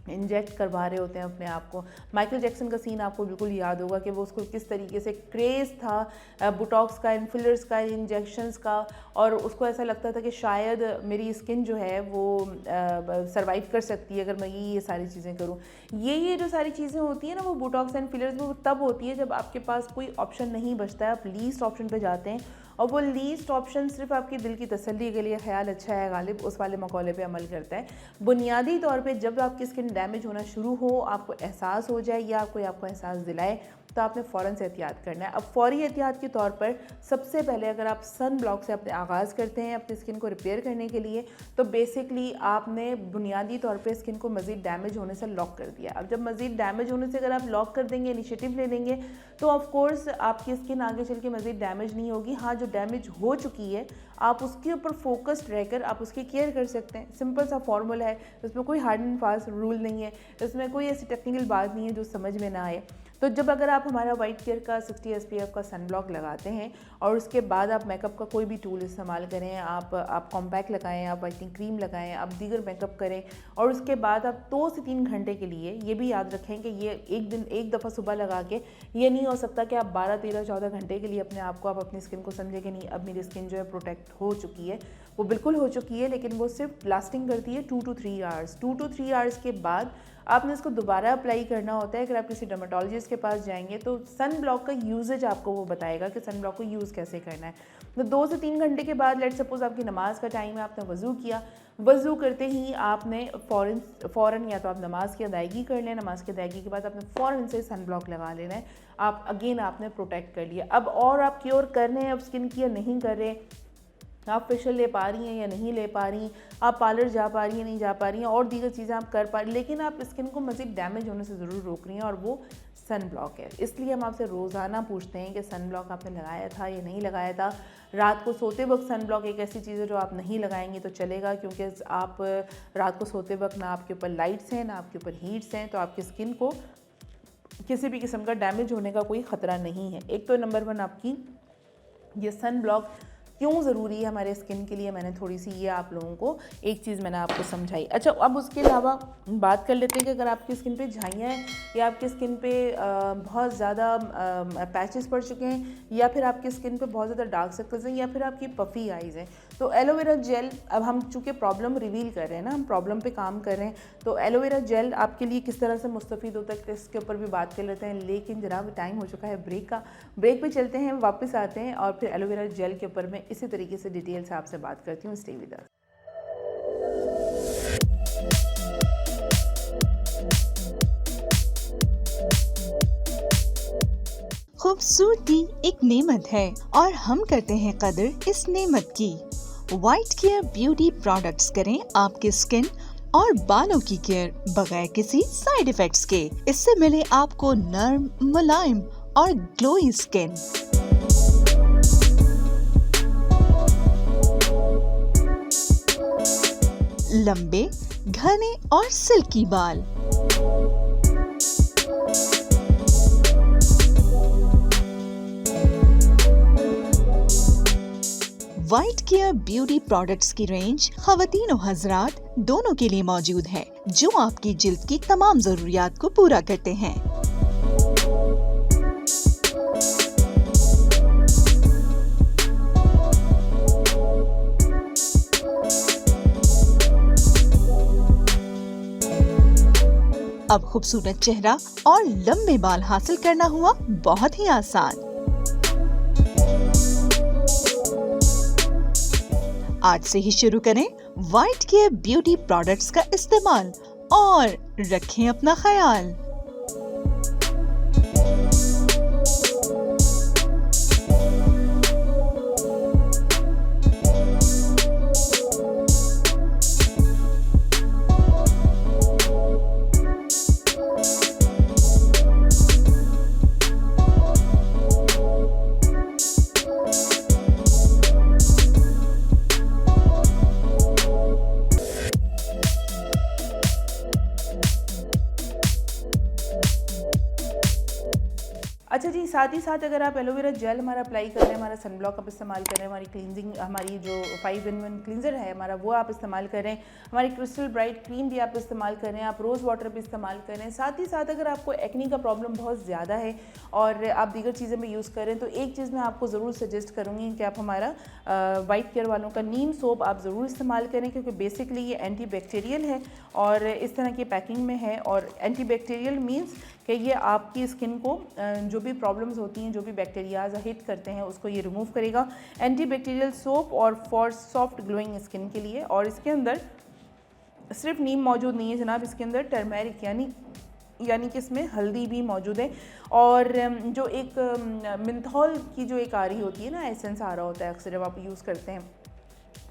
इंजेक्ट करवा रहे होते हैं अपने आप को। माइकल जैक्सन का सीन आपको बिल्कुल याद होगा कि वो उसको किस तरीके से क्रेज़ था बोटॉक्स का, फिलर्स का, इंजेक्शंस का, और उसको ऐसा लगता था कि शायद मेरी स्किन जो है वो सरवाइव कर सकती है अगर मैं ये सारी चीज़ें करूँ। ये जो सारी चीज़ें होती हैं ना, वो बोटॉक्स एंड फिलर्स वो तब होती है जब आपके पास कोई ऑप्शन नहीं बचता है, आप लीस्ट ऑप्शन पे जाते हैं, और वो लीस्ट ऑप्शन सिर्फ आपके दिल की तसल्ली के लिए, ख्याल अच्छा है गालिब, उस वाले मकौले पे अमल करता है। बुनियादी तौर पे जब आपकी स्किन डैमेज होना शुरू हो, आपको एहसास हो जाए या कोई आपको एहसास दिलाए, तो आपने फ़ौरन से एहतियात करना है। अब फौरी एहतियात के तौर पर सबसे पहले अगर आप सन ब्लॉक से अपने आगाज़ करते हैं अपनी स्किन को रिपेयर करने के लिए, तो बेसिकली आपने बुनियादी तौर पे स्किन को मज़ीद डैमेज होने से लॉक कर दिया। अब जब मज़ीद डैमेज होने से अगर आप लॉक कर देंगे, इनिशिएटिव ले लेंगे, तो ऑफ कोर्स आपकी स्किन आगे चल के मज़ीद डैमेज नहीं होगी। हाँ, जो डैमेज हो चुकी है आप उसके ऊपर फोकस्ड रहकर आप उसकी केयर कर सकते हैं। सिंपल सा फॉर्मूला है, इसमें कोई हार्ड एंड फास्ट रूल नहीं है, इसमें कोई ऐसी टेक्निकल बात नहीं है जो समझ में ना आए। तो जब अगर आप हमारा वाइट केयर का 60 SPF का सन ब्लॉक लगाते हैं और उसके बाद आप मेकअप का कोई भी टूल इस्तेमाल करें, आप कॉम्पैक्ट लगाएं, आप वाइटनिंग क्रीम लगाएं, आप दीगर मेकअप करें, और उसके बाद आप 2 से 3 घंटे के लिए, ये भी याद रखें कि ये एक दफ़ा सुबह लगा के ये नहीं हो सकता कि आप 12, 13, 14 घंटे के लिए अपने आप को, आप अपनी स्किन को समझें कि नहीं अब मेरी स्किन जो है प्रोटेक्ट हो चुकी है। वो बिल्कुल हो चुकी है, लेकिन वो सिर्फ लास्टिंग करती है 2 to 3 आवर्स। 2 to 3 आवर्स के बाद आपने इसको दोबारा अप्लाई करना होता है। अगर आप किसी डर्मेटोलॉजिस्ट के पास जाएंगे तो सन ब्लॉक का यूजेज आपको वो बताएगा कि सन ब्लॉक को यूज़ कैसे करना है। तो 2 से 3 घंटे के बाद, लेट सपोज आपकी नमाज का टाइम है, आपने वज़ू किया, वज़ू करते ही आपने फ़ौरन या तो आप नमाज की अदायगी कर लें, नमाज की अदायगी के बाद आपने फ़ौरन से सन ब्लॉक लगा लेना है। आप अगेन आपने प्रोटेक्ट कर लिया। अब और आप क्योर कर रहे हैं, अब स्किन केयर नहीं कर रहे, आप फेशियल ले पा रही हैं या नहीं ले पा रही, आप पार्लर जा पा रही हैं नहीं जा पा रही हैं, और दीगर चीज़ें आप कर पा रही, लेकिन आप स्किन को मज़ीद डैमेज होने से ज़रूर रोक रही हैं, और वो सन ब्लॉक है। इसलिए हम आपसे रोज़ाना पूछते हैं कि सन ब्लॉक आपने लगाया था या नहीं लगाया था। रात को सोते वक्त सन ब्लॉक एक ऐसी चीज़ है जो आप नहीं लगाएंगे तो चलेगा, क्योंकि आप रात को सोते वक्त ना आपके ऊपर लाइट्स हैं ना आपके ऊपर हीट्स हैं, तो आपकी स्किन को किसी भी किस्म का डैमेज होने का कोई ख़तरा नहीं है। एक तो नंबर 1 आपकी ये सन ब्लॉक क्यों ज़रूरी है हमारे स्किन के लिए, मैंने थोड़ी सी ये आप लोगों को एक चीज़ मैंने आपको समझाई। अच्छा, अब उसके अलावा बात कर लेते हैं कि अगर आपकी स्किन पे झाइयाँ हैं या आपकी स्किन पे बहुत ज़्यादा पैचेस पड़ चुके हैं, या फिर आपकी स्किन पे बहुत ज़्यादा डार्क सर्कल्स हैं, या फिर आपकी पफ़ी आइज़ हैं, तो एलोवेरा जेल, अब हम चूँकि प्रॉब्लम रिवील कर रहे हैं ना, हम प्रॉब्लम पे काम कर रहे हैं, तो एलोवेरा जेल आपके लिए किस तरह से मुस्तफ़ीद होता है इसके ऊपर भी बात कर लेते हैं। लेकिन जनाब टाइम हो चुका है ब्रेक का, ब्रेक पे चलते हैं, वापस आते हैं और फिर एलोवेरा जेल के ऊपर मैं इसी तरीके से डिटेल से आपसे बात करती हूँ। Stay with us. खूबसूरती एक नेमत है और हम करते हैं कदर इस नेमत की। वाइट केयर ब्यूटी प्रोडक्ट्स करें आपकी स्किन और बालों की केयर बगैर किसी साइड इफेक्ट्स के। इससे मिले आपको नर्म, मुलायम और ग्लोई स्किन। लंबे, घने और सिल्की बाल, वाइट केयर ब्यूटी प्रोडक्ट्स की रेंज खवातीन और हजरात दोनों के लिए मौजूद है, जो आपकी जिल्द की तमाम जरूरियात को पूरा करते हैं। अब खूबसूरत चेहरा और लंबे बाल हासिल करना हुआ बहुत ही आसान। आज से ही शुरू करें वाइट केयर ब्यूटी प्रोडक्ट्स का इस्तेमाल और रखें अपना ख्याल। अच्छा जी, साथ ही साथ अगर आप एलोवेरा जेल हमारा अप्लाई कर रहे हैं, हमारा सनब्लॉक आप इस्तेमाल कर रहे हैं, हमारी क्लींजिंग, हमारी जो 5-in-1 क्लींजर है हमारा, वो आप इस्तेमाल कर रहे हैं, हमारी क्रिस्टल ब्राइट क्रीम भी आप इस्तेमाल कर रहे हैं, आप रोज़ वाटर भी इस्तेमाल कर रहे हैं, साथ ही साथ अगर आपको एक्नी का प्रॉब्लम बहुत ज़्यादा है और आप दीगर चीज़ें भी यूज़ कर रहे हैं, तो एक चीज़ मैं आपको ज़रूर सजेस्ट करूँगी कि आप हमारा वाइट केयर वालों का नीम सोप आप ज़रूर इस्तेमाल करें, क्योंकि बेसिकली ये एंटी बैक्टीरियल है और इस तरह की पैकिंग में है। और एंटी बैक्टीरियल मीन्स कि ये आपकी स्किन को जो भी प्रॉब्लम्स होती हैं, जो भी बैक्टीरियाज हिट करते हैं, उसको ये रिमूव करेगा। एंटी बैक्टीरियल सोप और फॉर सॉफ्ट ग्लोइंग स्किन के लिए। और इसके अंदर सिर्फ नीम मौजूद नहीं है जनाब, इसके अंदर टर्मेरिक यानी कि इसमें हल्दी भी मौजूद है। और जो एक मिंथॉल की जो एक आ रही होती है ना, एसेंस आ रहा होता है, अक्सर जब आप यूज़ करते हैं,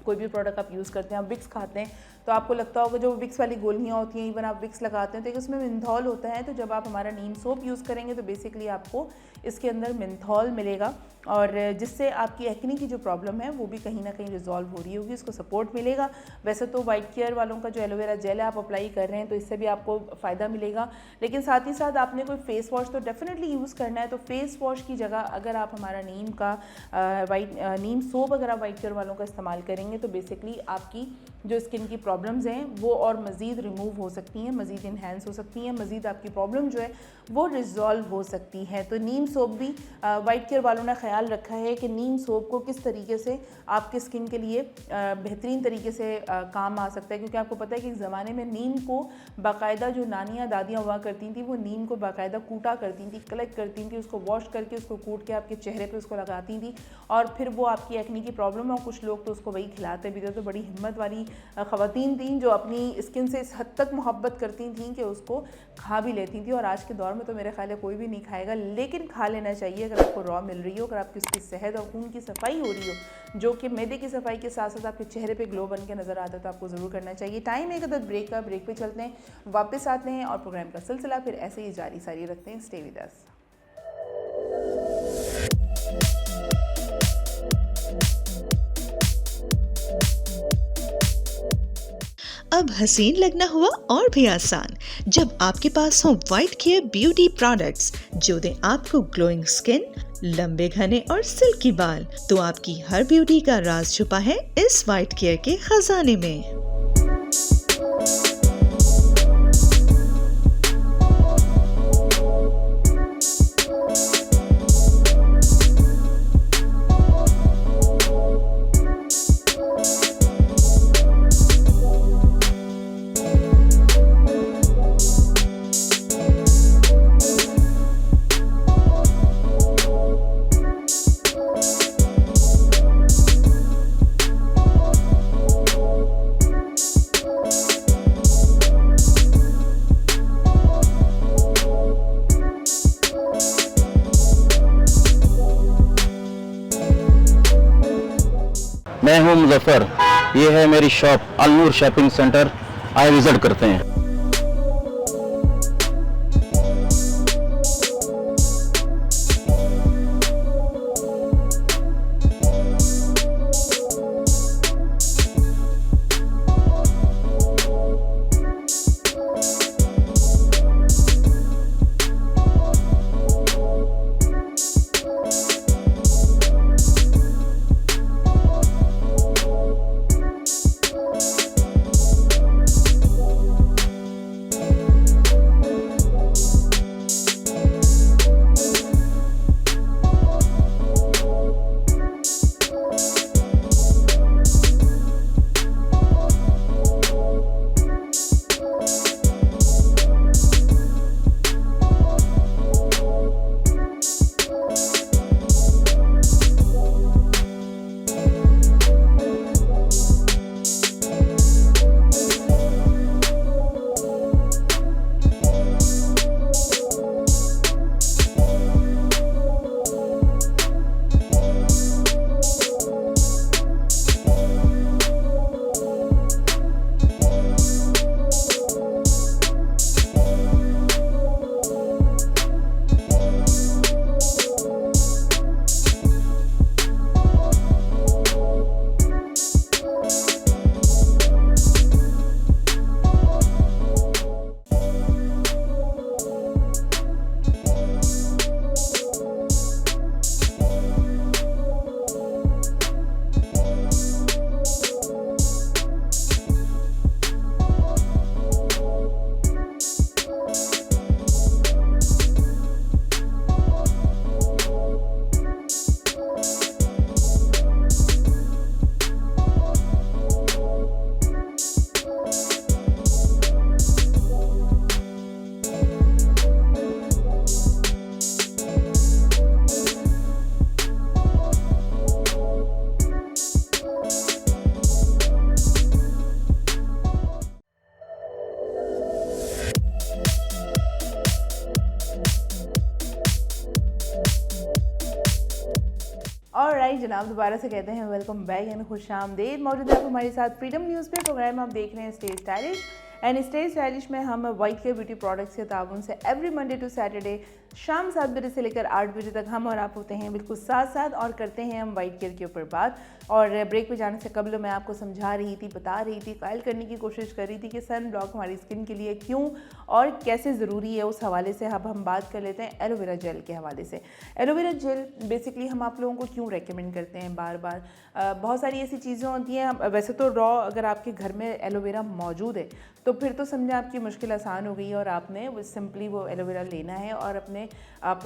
कोई भी प्रोडक्ट आप यूज़ करते हैं, आप विक्स खाते हैं, तो आपको लगता होगा जो विक्स वाली गोलियाँ होती हैं, इवन आप विक्स लगाते हैं तो एक उसमें मिंथॉल होता है। तो जब आप हमारा नीम सोप यूज़ करेंगे तो बेसिकली आपको इसके अंदर मिंथॉल मिलेगा और जिससे आपकी एक्नी की जो प्रॉब्लम है वो भी कहीं ना कहीं रिजॉल्व हो रही होगी, उसको सपोर्ट मिलेगा। वैसे तो वाइट केयर वालों का जो एलोवेरा जेल है आप अप्लाई कर रहे हैं तो इससे भी आपको फ़ायदा मिलेगा, लेकिन साथ ही साथ आपने कोई फेस वॉश तो डेफिनेटली यूज़ करना है। तो फेस वॉश की जगह अगर आप हमारा नीम सोप अगर आप वाइट केयर वालों का इस्तेमाल करेंगे तो बेसिकली आपकी जो स्किन की प्रॉब्लम्स हैं वो और मज़ीद रिमूव हो सकती हैं, मज़ीद इन्हेंस हो सकती हैं, मज़ीद आपकी प्रॉब्लम जो है वो रिजॉल्व हो सकती है। तो नीम सोप भी वाइट केयर वालों ने ख्याल रखा है कि नीम सोप को किस तरीके से आपके स्किन के लिए बेहतरीन तरीके से काम आ सकता है, क्योंकि आपको पता है कि ज़माने में नीम को बाकायदा जो नानियाँ दादियाँ हुआ करती थी वो नीम को बाकायदा कूटा करती थी, कलेक्ट करती थी, उसको वॉश करके उसको कूट के आपके चेहरे पे उसको लगाती थी और फिर वो आपकी एक्नी की प्रॉब्लम, और कुछ लोग तो उसको वही खिलाते भी थे। तो बड़ी हिम्मत वाली ख़वातीन थी जो अपनी स्किन से इस हद तक मोहब्बत करती थी कि उसको खा भी लेती थी। और आज के दौर में तो मेरे ख्याल है कोई भी नहीं खाएगा, लेकिन खा लेना चाहिए अगर आपको रॉ मिल रही हो, अगर आपकी उसकी सेहत और खून की सफाई हो रही हो, जो कि मैदे की सफाई के साथ साथ आपके चेहरे पे ग्लो बन के नज़र आता है, तो आपको ज़रूर करना चाहिए। टाइम एक अदद ब्रेक का, ब्रेक पे चलते हैं, वापस आते हैं और प्रोग्राम का सिलसिला फिर ऐसे ही जारी सारी रखते हैं। Stay with us. अब हसीन लगना हुआ और भी आसान जब आपके पास हो वाइट केयर ब्यूटी प्रोडक्ट्स जो दें आपको ग्लोइंग स्किन, लंबे घने और सिल्की बाल। तो आपकी हर ब्यूटी का राज छुपा है इस वाइट केयर के खजाने में। मैं हूं मुजफ्फर, ये है मेरी शॉप अलनूर शॉपिंग सेंटर, आए विजिट करते हैं। ऑलराइट जनाब, दोबारा से कहते हैं वेलकम बैक एंड खुश आमदेद। मौजूद है आप हमारे साथ फ्रीडम न्यूज़ पे। प्रोग्राम आप देख रहे हैं stay stylish and stay stylish में हम वाइट केयर ब्यूटी प्रोडक्ट्स के ताउन से एवरी मंडे टू सैटरडे शाम 7 बजे से लेकर 8 बजे तक हम और आप होते हैं बिल्कुल साथ साथ और करते हैं हम वाइट केयर के ऊपर बात। और ब्रेक पे जाने से कबल मैं आपको समझा रही थी, बता रही थी, कायल करने की कोशिश कर रही थी कि सन ब्लॉक हमारी स्किन के लिए क्यों और कैसे ज़रूरी है। उस हवाले से अब हम बात कर लेते हैं एलोवेरा जेल के हवाले से। एलोवेरा जेल बेसिकली हम आप लोगों को क्यों रेकमेंड करते हैं बार बार। बहुत सारी ऐसी चीज़ें होती हैं। वैसे तो रॉ अगर आपके घर में एलोवेरा मौजूद है तो फिर तो समझे आपकी मुश्किल आसान हो गई और आपने वो सिंपली वो एलोवेरा लेना है और अपने आप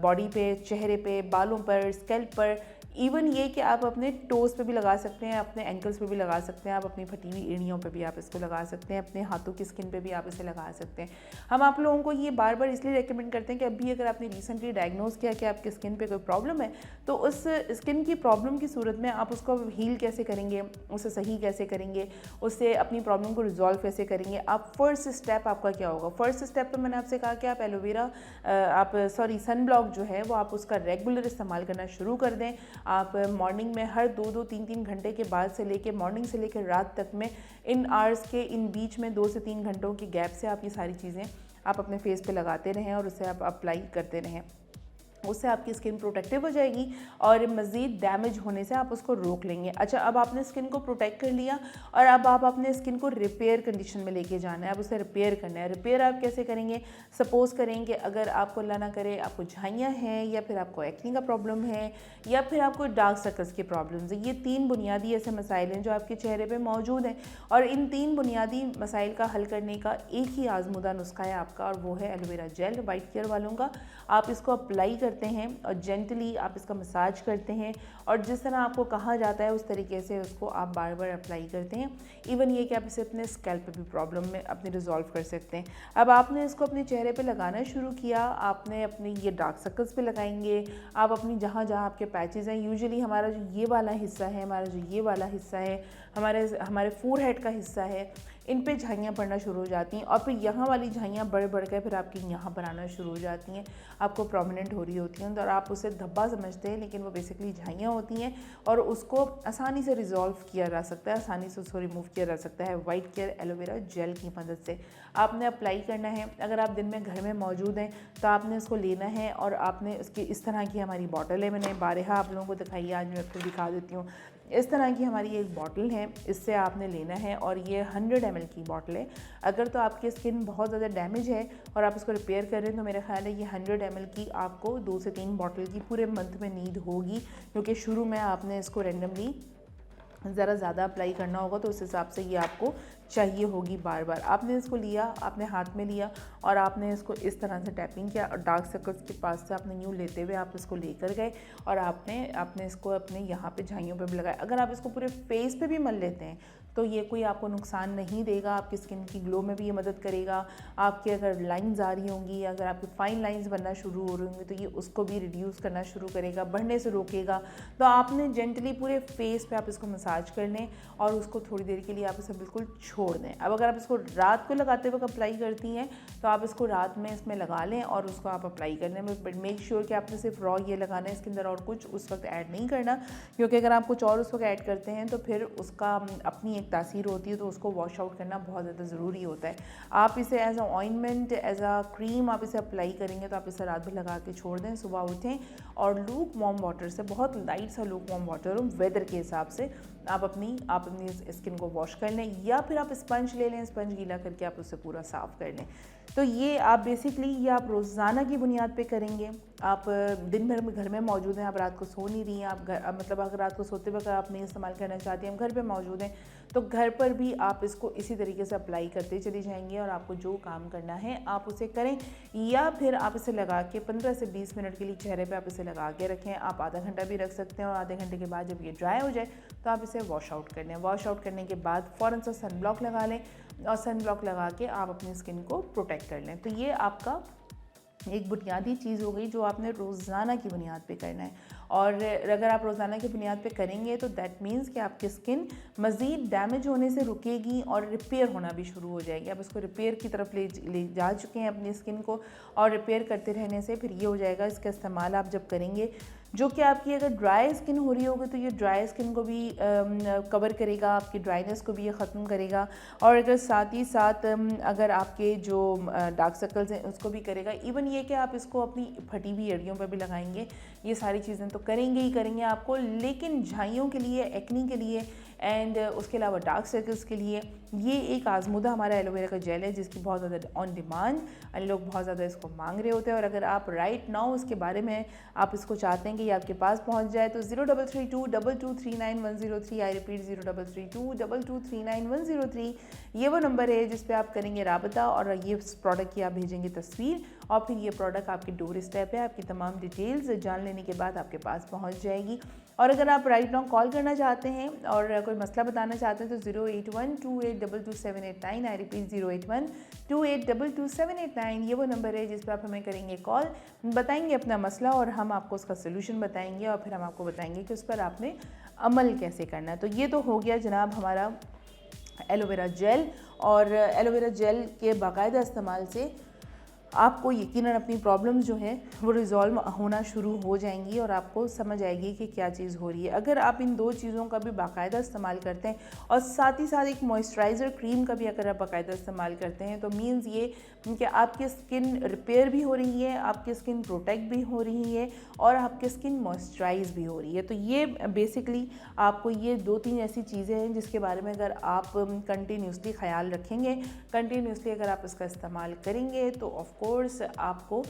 बॉडी पे, चेहरे पे, बालों पर, स्कैल्प पर, इवन ये कि आप अपने टोज़ पे भी लगा सकते हैं, अपने एंकल्स पे भी लगा सकते हैं, आप अपनी फटी हुई एड़ियों पे भी आप इसको लगा सकते हैं, अपने हाथों की स्किन पे भी आप इसे लगा सकते हैं। हम आप लोगों को ये बार बार इसलिए रेकमेंड करते हैं कि अभी अगर आपने रिसेंटली डायग्नोज किया कि आपकी स्किन पे कोई प्रॉब्लम है तो उस स्किन की प्रॉब्लम की सूरत में आप उसको हील कैसे करेंगे, उसे सही कैसे करेंगे, उससे अपनी प्रॉब्लम को रिजॉल्व कैसे करेंगे। आप फर्स्ट स्टेप आपका क्या होगा? फर्स्ट स्टेप तो मैंने आपसे कहा कि आप एलोवेरा सन ब्लॉक जो है वो आप उसका रेगुलर इस्तेमाल करना शुरू कर दें। आप मॉर्निंग में हर 2-2, 3-3 घंटे के बाद से लेके मॉर्निंग से लेकर रात तक में इन आवर्स के इन बीच में 2 से 3 घंटों की गैप से आप ये सारी चीज़ें आप अपने फेस पे लगाते रहें और उसे आप अप्लाई करते रहें। उससे आपकी स्किन प्रोटेक्टिव हो जाएगी और मज़ीद डैमेज होने से आप उसको रोक लेंगे। अच्छा, अब आपने स्किन को प्रोटेक्ट कर लिया और अब आप अपने स्किन को रिपेयर कंडीशन में लेके जाना है। अब उसे रिपेयर करना है। रिपेयर आप कैसे करेंगे? सपोज़ करें कि अगर आपको अल्लाह ना करे आपको झाइयाँ हैं या फिर आपको एक्ने का प्रॉब्लम है या फिर आपको डार्क सर्कल्स की प्रॉब्लम्स है। ये 3 बुनियादी ऐसे मसाइल हैं जो आपके चेहरे पर मौजूद हैं और इन 3 बुनियादी मसाइल का हल करने का एक ही आजमूदा नुस्खा है आपका और वो है एलोवेरा जेल वाइट केयर वालों का। आप इसको अप्लाई करते हैं और जेंटली आप इसका मसाज करते हैं और जिस तरह आपको कहा जाता है उस तरीके से उसको आप बार बार अप्लाई करते हैं। इवन ये कि आप इसे अपने स्कैल्प पे भी प्रॉब्लम में अपने रिजॉल्व कर सकते हैं। अब आपने इसको अपने चेहरे पे लगाना शुरू किया, आपने अपने ये डार्क सर्कल्स पे लगाएंगे, आप अपनी जहाँ जहाँ आपके पैचेस हैं, यूजुअली हमारा जो ये वाला हिस्सा है, हमारा जो ये वाला हिस्सा है, हमारे फोरहेड का हिस्सा है, इन पे झाइयाँ पड़ना शुरू हो जाती हैं और फिर यहाँ वाली झाइयाँ बढ़ कर फिर आपकी यहाँ पर आना शुरू हो जाती हैं, आपको प्रोमिनेंट हो रही होती हैं और आप उसे धब्बा समझते हैं लेकिन वो बेसिकली झाइयाँ होती हैं और उसको आसानी से रिजॉल्व किया जा सकता है, आसानी से उसको रिमूव किया जा सकता है वाइट केयर एलोवेरा जेल की मदद से। आपने अप्लाई करना है। अगर आप दिन में घर में मौजूद हैं तो आपने इसको लेना है और आपने इसकी इस तरह की हमारी बॉटल है, मैंने बारहा आप लोगों को दिखाई है, आज मैं आपको दिखा देती हूँ। इस तरह की हमारी एक बॉटल है, इससे आपने लेना है और ये 100 ml की बॉटल है। अगर तो आपकी स्किन बहुत ज़्यादा डैमेज है और आप इसको रिपेयर कर रहे हैं तो मेरा ख्याल है ये 100 ml की आपको 2 से 3 बॉटल की पूरे मंथ में नीड होगी, क्योंकि शुरू में आपने इसको रैंडमली ज़रा ज़्यादा अप्लाई करना होगा तो उस हिसाब से ये आपको चाहिए होगी बार बार। आपने इसको लिया, आपने हाथ में लिया और आपने इसको इस तरह से टैपिंग किया और डार्क सर्कल्स के पास से आपने यूँ लेते हुए आप इसको लेकर गए और आपने इसको अपने यहाँ पे झाइयों पे भी लगाया। अगर आप इसको पूरे फेस पे भी मल लेते हैं तो ये कोई आपको नुकसान नहीं देगा, आपकी स्किन की ग्लो में भी ये मदद करेगा। आपके अगर लाइंस आ रही होंगी, अगर आपकी फाइन लाइंस बनना शुरू हो रही होंगी तो ये उसको भी रिड्यूस करना शुरू करेगा, बढ़ने से रोकेगा। तो आपने जेंटली पूरे फेस पे आप इसको मसाज कर लें और उसको थोड़ी देर के लिए आप इसे बिल्कुल छोड़ दें। अब अगर आप इसको रात को लगाते वक्त अप्लाई करती हैं तो आप इसको रात में इसमें लगा लें और उसको आप अप्लाई कर लें, बट मेक श्योर कि आपने सिर्फ रॉ ये लगाना है, इसके अंदर और कुछ उस वक्त ऐड नहीं करना, क्योंकि अगर आप कुछ और उस वक्त ऐड करते हैं तो फिर उसका अपनी एक तासीर होती है तो उसको वॉश आउट करना बहुत ज़्यादा ज़रूरी होता है। आप इसे as a ointment, as a cream आप इसे अप्लाई करेंगे तो आप इसे रात भर लगा के छोड़ दें, सुबह उठें और लूक वार्म वाटर से, बहुत लाइट सा लूक वार्म वाटर हो वेदर के हिसाब से, आप अपनी स्किन को वॉश कर लें या फिर आप स्पंज ले लें, स्पंज गीला करके आप उससे पूरा साफ़ कर लें। तो ये आप बेसिकली ये आप रोज़ाना की बुनियाद पे करेंगे। आप दिन भर में घर में मौजूद हैं, आप रात को सो नहीं रही हैं, आप मतलब अगर रात को सोते वक्त आप नहीं इस्तेमाल करना चाहती हैं, हम घर पे मौजूद हैं तो घर पर भी आप इसको इसी तरीके से अप्लाई करते चली जाएंगे और आपको जो काम करना है आप उसे करें, या फिर आप इसे लगा के 15 से 20 मिनट के लिए चेहरे पे आप इसे लगा के रखें। आप आधा घंटा भी रख सकते हैं और आधे घंटे के बाद जब ये ड्राई हो जाए तो आप इसे वॉश आउट कर लें। वॉश आउट करने के बाद फ़ौरन सा सन ब्लॉक लगा लें और सन ब्लॉक लगा के आप अपनी स्किन को प्रोटेक्ट कर लें। तो ये आपका एक बुनियादी चीज़ हो गई जो आपने रोज़ाना की बुनियाद पे करना है। और अगर आप रोज़ाना की बुनियाद पे करेंगे तो दैट मीन्स कि आपकी स्किन मज़ीद डैमेज होने से रुकेगी और रिपेयर होना भी शुरू हो जाएगी। आप इसको रिपेयर की तरफ ले जा चुके हैं अपनी स्किन को, और रिपेयर करते रहने से फिर ये हो जाएगा, इसका इस्तेमाल आप जब करेंगे जो कि आपकी अगर ड्राई स्किन हो रही होगी तो ये ड्राई स्किन को भी कवर करेगा, आपकी ड्राइनेस को भी ये ख़त्म करेगा। और अगर साथ ही साथ अगर आपके जो डार्क सर्कल्स हैं उसको भी करेगा। इवन ये कि आप इसको अपनी फटी हुई एड़ियों पर भी लगाएंगे, ये सारी चीज़ें तो करेंगे ही करेंगे आपको। लेकिन झाइयों के लिए, एक्नी के लिए एंड उसके अलावा डार्क सर्कल्स के लिए ये एक आजमूदा हमारा एलोवेरा का जेल है जिसकी बहुत ज़्यादा ऑन डिमांड यानी लोग बहुत ज़्यादा इसको मांग रहे होते हैं। और अगर आप राइट नाउ उसके बारे में आप इसको चाहते हैं कि ये आपके पास पहुंच जाए तो 03322239 आई रिपीट 03322239 ये वो नंबर है जिस पे आप करेंगे राबता और ये प्रोडक्ट की आप भेजेंगे तस्वीर और फिर ये प्रोडक्ट आपके डोर स्टेप है, आपकी तमाम डिटेल्स जान लेने के बाद आपके पास पहुंच जाएगी। और अगर आप राइट नाउ कॉल करना चाहते हैं और कोई मसला बताना चाहते हैं तो 08128222789 आई रिपीट 08128222789 ये वो नंबर है जिस पर आप हमें करेंगे कॉल, बताएंगे अपना मसला और हम आपको उसका सोल्यूशन बताएंगे और फिर हम आपको बताएंगे कि उस पर आपने अमल कैसे करना है। तो ये तो हो गया जनाब हमारा एलोवेरा जेल। और एलोवेरा जेल के बाकायदा इस्तेमाल से आपको यकीनन अपनी प्रॉब्लम्स जो हैं वो रिज़ॉल्व होना शुरू हो जाएंगी और आपको समझ आएगी कि क्या चीज़ हो रही है। अगर आप इन दो चीज़ों का भी बाकायदा इस्तेमाल करते हैं और साथ ही साथ एक मॉइस्चराइज़र क्रीम का भी अगर आप बाकायदा इस्तेमाल करते हैं तो मीन्स ये कि आपकी स्किन रिपेयर भी हो रही है, आपकी स्किन प्रोटेक्ट भी हो रही है और आपकी स्किन मॉइस्चराइज भी हो रही है। तो ये बेसिकली आपको ये 2-3 ऐसी चीज़ें हैं जिसके बारे में अगर आप कंटिन्यूसली ख्याल रखेंगे, कंटिन्यूसली अगर आप इसका इस्तेमाल करेंगे तो ऑफ कोर्स आपको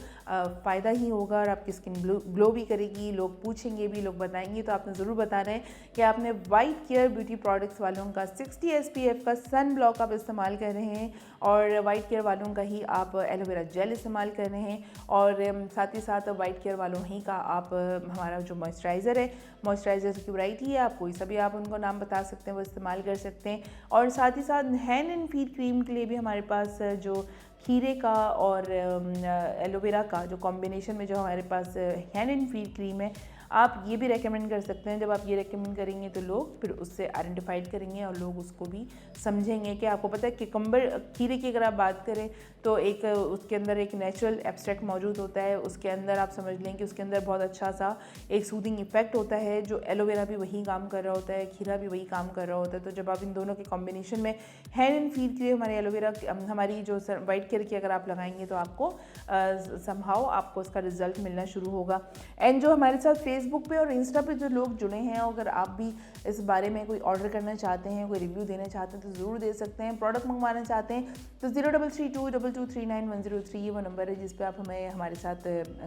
फ़ायदा ही होगा और आपकी स्किन ग्लो भी करेगी। लोग पूछेंगे भी, लोग बताएंगे तो आपने ज़रूर बताना है कि आपने वाइट केयर ब्यूटी प्रोडक्ट्स वालों का 60 SPF का सन ब्लॉक आप इस्तेमाल कर रहे हैं और वाइट केयर वालों का ही आप एलोवेरा जेल इस्तेमाल कर रहे हैं और साथ ही साथ वाइट केयर वालों ही का आप हमारा जो मॉइस्चराइज़र है, मॉइस्चराइज़र की वैरायटी है, आप कोई सा भी आप उनको नाम बता सकते हैं वो इस्तेमाल कर सकते हैं। और साथ ही साथ हैंड एंड फीट क्रीम के लिए भी हमारे पास जो खीरे का और एलोवेरा का जो कॉम्बिनेशन में जो हमारे पास हैंड एंड फीट क्रीम है, आप ये भी रेकमेंड कर सकते हैं। जब आप ये रेकमेंड करेंगे तो लोग फिर उससे आइडेंटिफाइड करेंगे और लोग उसको भी समझेंगे कि आपको पता है कि खीरे की अगर आप बात करें तो एक उसके अंदर एक नेचुरल एब्स्ट्रैक्ट मौजूद होता है, उसके अंदर आप समझ लें कि उसके अंदर बहुत अच्छा सा एक सूदिंग इफेक्ट होता है। जो एलोवेरा भी वही काम कर रहा होता है, खीरा भी वही काम कर रहा होता है। तो जब आप इन दोनों के कॉम्बिनेशन में हैंड एंड फीट के लिए हमारे एलोवेरा हमारी जो वाइट केयर की अगर आप लगाएंगे तो आपको समहाउ आपको उसका रिजल्ट मिलना शुरू होगा। एंड जो हमारे साथ फेसबुक पे और इंस्टा पे जो लोग जुड़े हैं, अगर आप भी इस बारे में कोई ऑर्डर करना चाहते हैं, कोई रिव्यू देना चाहते हैं तो ज़रूर दे सकते हैं। प्रोडक्ट मंगवाना चाहते हैं तो 03322239 ये वो नंबर है जिस पे आप हमारे साथ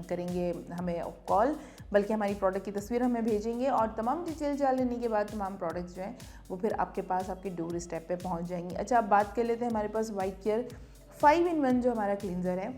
करेंगे हमें कॉल, बल्कि हमारी प्रोडक्ट की तस्वीर हमें भेजेंगे और तमाम डिटेल जान लेने के बाद तमाम प्रोडक्ट्स जो हैं वो फिर आपके पास आपके डोर स्टेप पे पहुंच जाएंगे। अच्छा, आप बात कर लेते हैं हमारे पास वाइट केयर 5-in-1 जो हमारा क्लींजर है।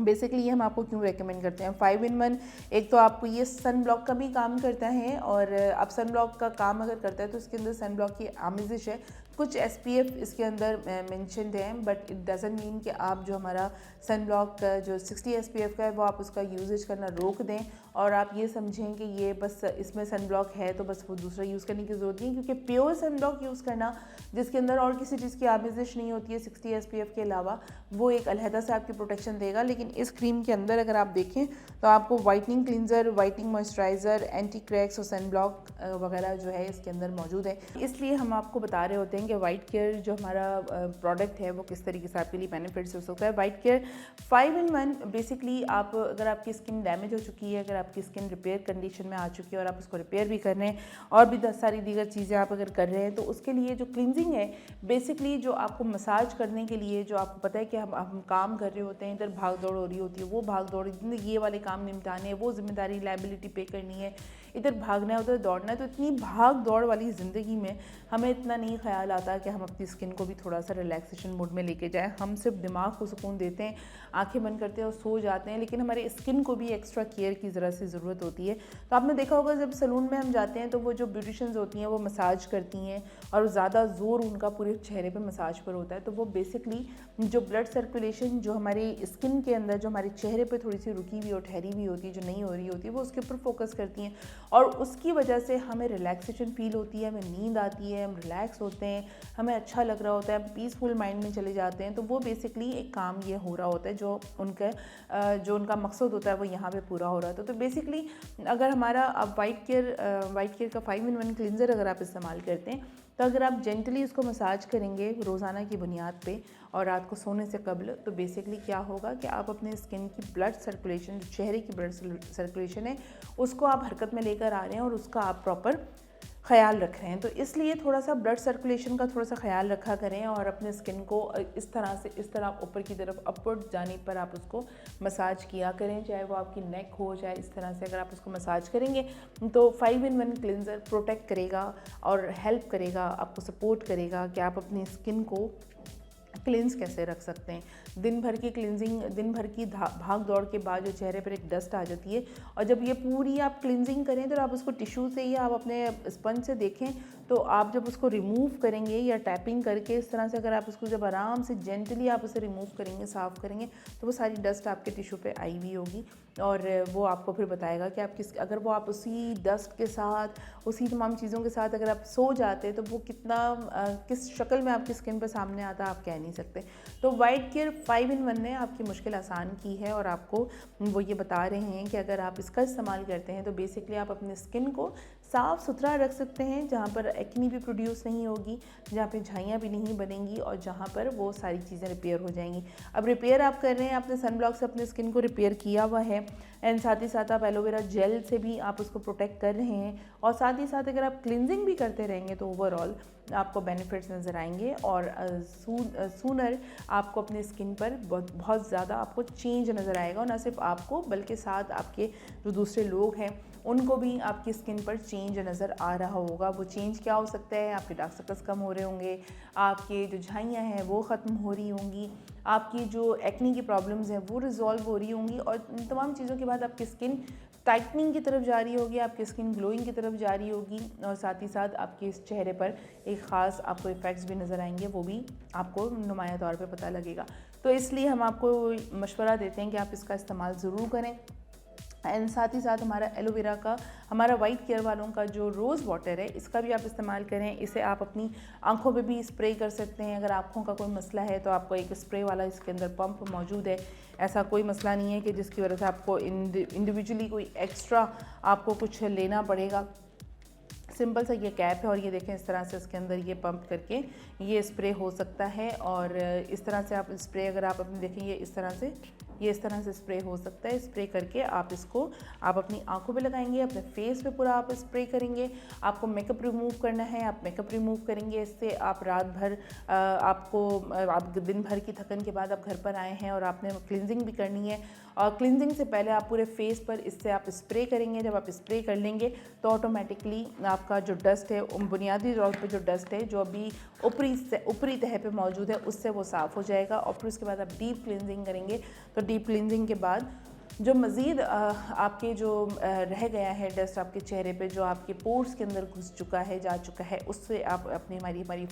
बेसिकली ये हम आपको क्यों रेकमेंड करते हैं 5-in-1, एक तो आपको ये सन ब्लॉक का भी काम करता है और अब सन ब्लॉक का काम अगर करता है तो इसके अंदर सन ब्लॉक की आमेजिश है, कुछ SPF इसके अंदर मेंशन्ड हैं, बट इट डजंट मीन कि आप जो हमारा सन ब्लॉक का जो 60 SPF का है वो आप उसका यूजेज करना रोक दें और आप ये समझें कि ये बस इसमें सन ब्लॉक है तो बस वो दूसरा यूज़ करने की ज़रूरत नहीं है। क्योंकि प्योर सन ब्लॉक यूज़ करना जिसके अंदर और किसी चीज़ की आमेजिश नहीं होती है 60 SPF के अलावा, वो एक अलहदा से आपकी प्रोटेक्शन देगा। लेकिन इस क्रीम के अंदर अगर आप देखें तो आपको whitening cleanser, whitening moisturiser, anti cracks और सन ब्लॉक वगैरह जो है इसके अंदर मौजूद है। इसलिए हम आपको बता रहे होते हैं कि वाइट केयर जो हमारा प्रोडक्ट है वो किस तरीके से आपके लिए बेनिफिट्स हो सकता है। वाइट केयर 5-in-1 बेसिकली आप अगर आपकी स्किन डैमेज हो चुकी है, अगर आपकी स्किन रिपेयर कंडीशन में आ चुकी है और आप उसको रिपेयर भी कर रहे हैं और भी 10 सारी दीगर चीज़ें आप अगर कर रहे हैं तो उसके लिए जो क्लिनजिंग है बेसिकली जो आपको मसाज करने के लिए जो आपको पता है कि हम काम कर रहे होते हैं, इधर भाग दौड़ हो रही होती है, वो भाग दौड़ ये वाले काम निपटाने हैं, वो जिम्मेदारी लायबिलिटी पे करनी है, इधर भागना है उधर दौड़ना है। तो इतनी भाग दौड़ वाली ज़िंदगी में हमें इतना नहीं ख्याल आता कि हम अपनी स्किन को भी थोड़ा सा रिलैक्सेशन मूड में लेके जाएं। हम सिर्फ दिमाग को सुकून देते हैं, आंखें बंद करते हैं और सो जाते हैं, लेकिन हमारे स्किन को भी एक्स्ट्रा केयर की ज़रा सी ज़रूरत होती है। तो आपने देखा होगा जब सैलून में हम जाते हैं तो वो जो ब्यूटिशियंस होती हैं वो मसाज करती हैं और ज़्यादा ज़ोर उनका पूरे चेहरे पर मसाज पर होता है। तो वो बेसिकली जो ब्लड सर्कुलेशन जो हमारी स्किन के अंदर जो हमारे चेहरे पर थोड़ी सी रुकी हुई और ठहरी हुई होती है, जो नहीं हो रही होती है, वो उसके ऊपर फोकस करती हैं और उसकी वजह से हमें रिलैक्सेशन फील होती है, हमें नींद आती है, हम रिलैक्स होते हैं, हमें अच्छा लग रहा होता है, पीसफुल माइंड में चले जाते हैं। तो वो बेसिकली एक काम ये हो रहा होता है जो उनका मकसद होता है वो यहाँ पे पूरा हो रहा होता है। तो बेसिकली अगर हमारा अब वाइट केयर का 5-in-1 क्लिनज़र अगर आप इस्तेमाल करते हैं तो अगर आप जेंटली उसको मसाज करेंगे रोज़ाना की बुनियाद पे और रात को सोने से कबल, तो बेसिकली क्या होगा कि आप अपने स्किन की ब्लड सर्कुलेशन, जो चेहरे की ब्लड सर्कुलेशन है, उसको आप हरकत में लेकर आ रहे हैं और उसका आप प्रॉपर ख्याल रख रहे हैं। तो इसलिए थोड़ा सा ब्लड सर्कुलेशन का थोड़ा सा ख्याल रखा करें और अपने स्किन को इस तरह ऊपर की तरफ अपवर्ड जाने पर आप उसको मसाज किया करें, चाहे वो आपकी नेक हो, चाहे इस तरह से अगर आप उसको मसाज करेंगे तो 5-in-1 क्लिनज़र प्रोटेक्ट करेगा और हेल्प करेगा, आपको सपोर्ट करेगा कि आप अपनी स्किन को क्लिनज़ कैसे रख सकते हैं। दिन भर की क्लिनजिंग, दिन भर की भाग दौड़ के बाद जो चेहरे पर एक डस्ट आ जाती है, और जब ये पूरी आप क्लिनजिंग करें तो आप उसको टिश्यू से या आप अपने स्पंज से देखें तो आप जब उसको रिमूव करेंगे या टैपिंग करके इस तरह से अगर आप उसको जब आराम से जेंटली आप उसे रिमूव करेंगे, साफ़ करेंगे, तो वो सारी डस्ट आपके टिश्यू पे आई हुई होगी और वो आपको फिर बताएगा कि आप अगर वो आप उसी डस्ट के साथ, उसी तमाम चीज़ों के साथ अगर आप सो जाते तो वो किस शक्ल में आपकी स्किन पर सामने आता आप कह नहीं सकते। तो वाइट केयर 5-in-1 ने आपकी मुश्किल आसान की है और आपको वो ये बता रहे हैं कि अगर आप इसका इस्तेमाल करते हैं तो बेसिकली आप अपने स्किन को साफ़ सुथरा रख सकते हैं, जहाँ पर एक्नी भी प्रोड्यूस नहीं होगी, जहाँ पे झाइयाँ भी नहीं बनेंगी और जहाँ पर वो सारी चीज़ें रिपेयर हो जाएंगी। अब रिपेयर आप कर रहे हैं, आपने सनब्लॉक से अपने स्किन को रिपेयर किया हुआ है एंड साथ ही साथ आप एलोवेरा जेल से भी आप उसको प्रोटेक्ट कर रहे हैं और साथ ही साथ अगर आप क्लिनजिंग भी करते रहेंगे तो ओवरऑल आपको बेनिफिट्स नज़र आएंगे और सूनर आपको अपने स्किन पर बहुत ज़्यादा आपको चेंज नज़र आएगा, और ना सिर्फ आपको बल्कि साथ आपके जो दूसरे लोग हैं उनको भी आपकी स्किन पर चेंज नज़र आ रहा होगा। वो चेंज क्या हो सकता है, आपके डार्क सर्कल्स कम हो रहे होंगे, आपके जो झाइयाँ हैं वो ख़त्म हो रही होंगी, आपकी जो एक्नी की प्रॉब्लम्स हैं वो रिजॉल्व हो रही होंगी और इन तमाम चीज़ों के बाद आपकी स्किन टाइटनिंग की तरफ जा रही होगी, आपकी स्किन ग्लोइंग की तरफ जा रही होगी और साथ ही साथ आपके इस चेहरे पर एक ख़ास आपको इफ़ेक्ट्स भी नज़र आएंगे, वो भी आपको नुमाया तौर पे पता लगेगा। तो इसलिए हम आपको मशवरा देते हैं कि आप इसका इस्तेमाल ज़रूर करें। एंड साथ ही साथ हमारा एलोवेरा का, हमारा वाइट केयर वालों का जो रोज़ वाटर है, इसका भी आप इस्तेमाल करें। इसे आप अपनी आंखों पे भी स्प्रे कर सकते हैं। अगर आंखों का कोई मसला है तो आपको एक स्प्रे वाला इसके अंदर पंप मौजूद है। ऐसा कोई मसला नहीं है कि जिसकी वजह से आपको इंडिविजुअली कोई एक्स्ट्रा आपको कुछ लेना पड़ेगा। सिंपल सा ये कैप है और ये देखें इस तरह से इसके अंदर ये पंप करके ये स्प्रे हो सकता है और इस तरह से आप स्प्रे, अगर आप अपने देखें ये इस तरह से स्प्रे हो सकता है। स्प्रे करके आप इसको आप अपनी आंखों पे लगाएंगे, अपने फेस पे पूरा आप स्प्रे करेंगे। आपको मेकअप रिमूव करना है, आप मेकअप रिमूव करेंगे। इससे आप रात भर आप दिन भर की थकन के बाद आप घर पर आए हैं और आपने क्लिनजिंग भी करनी है और क्लिनजिंग से पहले आप पूरे फेस पर इससे आप स्प्रे करेंगे। जब आप स्प्रे कर लेंगे तो ऑटोमेटिकली आपका जो डस्ट है, बुनियादी तौर पर जो डस्ट है जो अभी ऊपरी तह पे मौजूद है, उससे वो साफ़ हो जाएगा और फिर उसके बाद आप डीप क्लिनजिंग करेंगे। तो डीप क्लिनजिंग के बाद जो मज़ीद आपके जो रह गया है डस्ट आपके चेहरे पे, जो आपके पोर्स के अंदर घुस चुका है, जा चुका है, उससे आप अपनी हमारी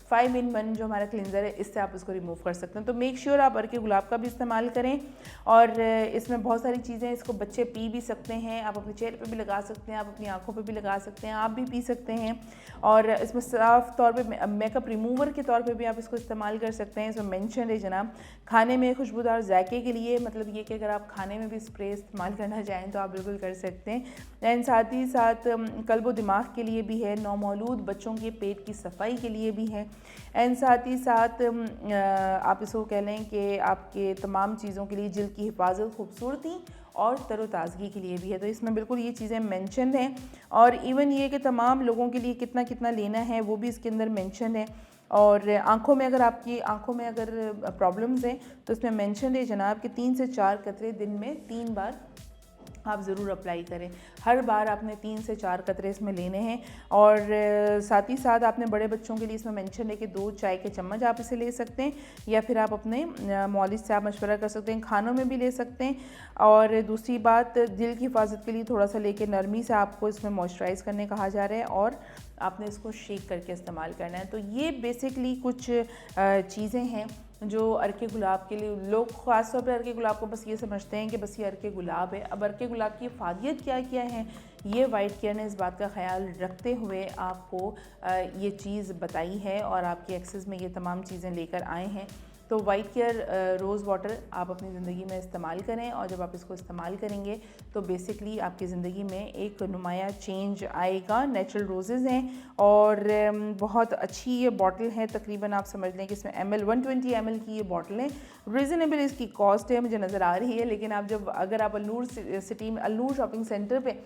5-in-1 जो हमारा क्लिनज़र है, इससे आप इसको रिमूव कर सकते हैं। तो मेक श्योर आप अर्के गुलाब का भी इस्तेमाल करें और इसमें बहुत सारी चीज़ें, इसको बच्चे पी भी सकते हैं, आप अपने चेहरे पे भी लगा सकते हैं, आप अपनी आंखों पे भी लगा सकते हैं, आप भी पी सकते हैं और इसमें साफ़ तौर पे मेकअप रिमूवर के तौर पे भी आप इसको इस्तेमाल कर सकते हैं। इसमें मेंशन है जनाब खाने में खुशबूदार जायके के लिए, मतलब ये कि अगर आप खाने में भी स्प्रे इस्तेमाल करना चाहें तो आप बिल्कुल कर सकते हैं। एंड साथ ही साथ कल्बो दिमाग के लिए भी है, नौमौलूद बच्चों के पेट की सफाई के लिए भी है एंड साथ ही साथ आप इसको कह लें कि आपके तमाम चीज़ों के लिए, जिल्द की हिफाजत, खूबसूरती और तरोताज़गी के लिए भी है। तो इसमें बिल्कुल ये चीज़ें मेंशन हैं और इवन ये कि तमाम लोगों के लिए कितना कितना लेना है वो भी इसके अंदर मेंशन है। और आँखों में अगर आपकी आँखों में अगर प्रॉब्लम्स हैं तो इसमें मेंशन है जनाब कि 3 से 4 कतरे दिन में 3 बार आप ज़रूर अप्लाई करें। हर बार आपने 3 से 4 कतरे इसमें लेने हैं और साथ ही साथ आपने बड़े बच्चों के लिए इसमें मेंशन है कि 2 चाय के चम्मच आप इसे ले सकते हैं या फिर आप अपने मौलिद से आप मशवरा कर सकते हैं, खानों में भी ले सकते हैं। और दूसरी बात, दिल की हिफाजत के लिए थोड़ा सा लेके नरमी से आपको इसमें मॉइस्चराइज़ करने कहा जा रहा है और आपने इसको शेक करके इस्तेमाल करना है। तो ये बेसिकली कुछ चीज़ें हैं जो अर्के गुलाब के लिए लोग ख़ास तौर पर अर्के गुलाब को बस ये समझते हैं कि बस ये अर्के गुलाब है। अब अर्के गुलाब की फ़ायदियत क्या क्या है, ये वाइट केयर ने इस बात का ख्याल रखते हुए आपको ये चीज़ बताई है और आपके एक्सेस में ये तमाम चीज़ें लेकर आए हैं। तो वाइट केयर रोज़ वाटर आप अपनी ज़िंदगी में इस्तेमाल करें और जब आप इसको इस्तेमाल करेंगे तो बेसिकली आपकी ज़िंदगी में एक नुमाया चेंज आएगा। नेचुरल रोज़ेज़ हैं और बहुत अच्छी ये बॉटल है, तकरीबन आप समझ लें कि इसमें ml 120 ml की ये बॉटल है। रीज़नेबल इसकी कॉस्ट है, मुझे नज़र आ रही है, लेकिन आप अगर आप अलनूर सिटी में अलनूर शॉपिंग सेंटर पे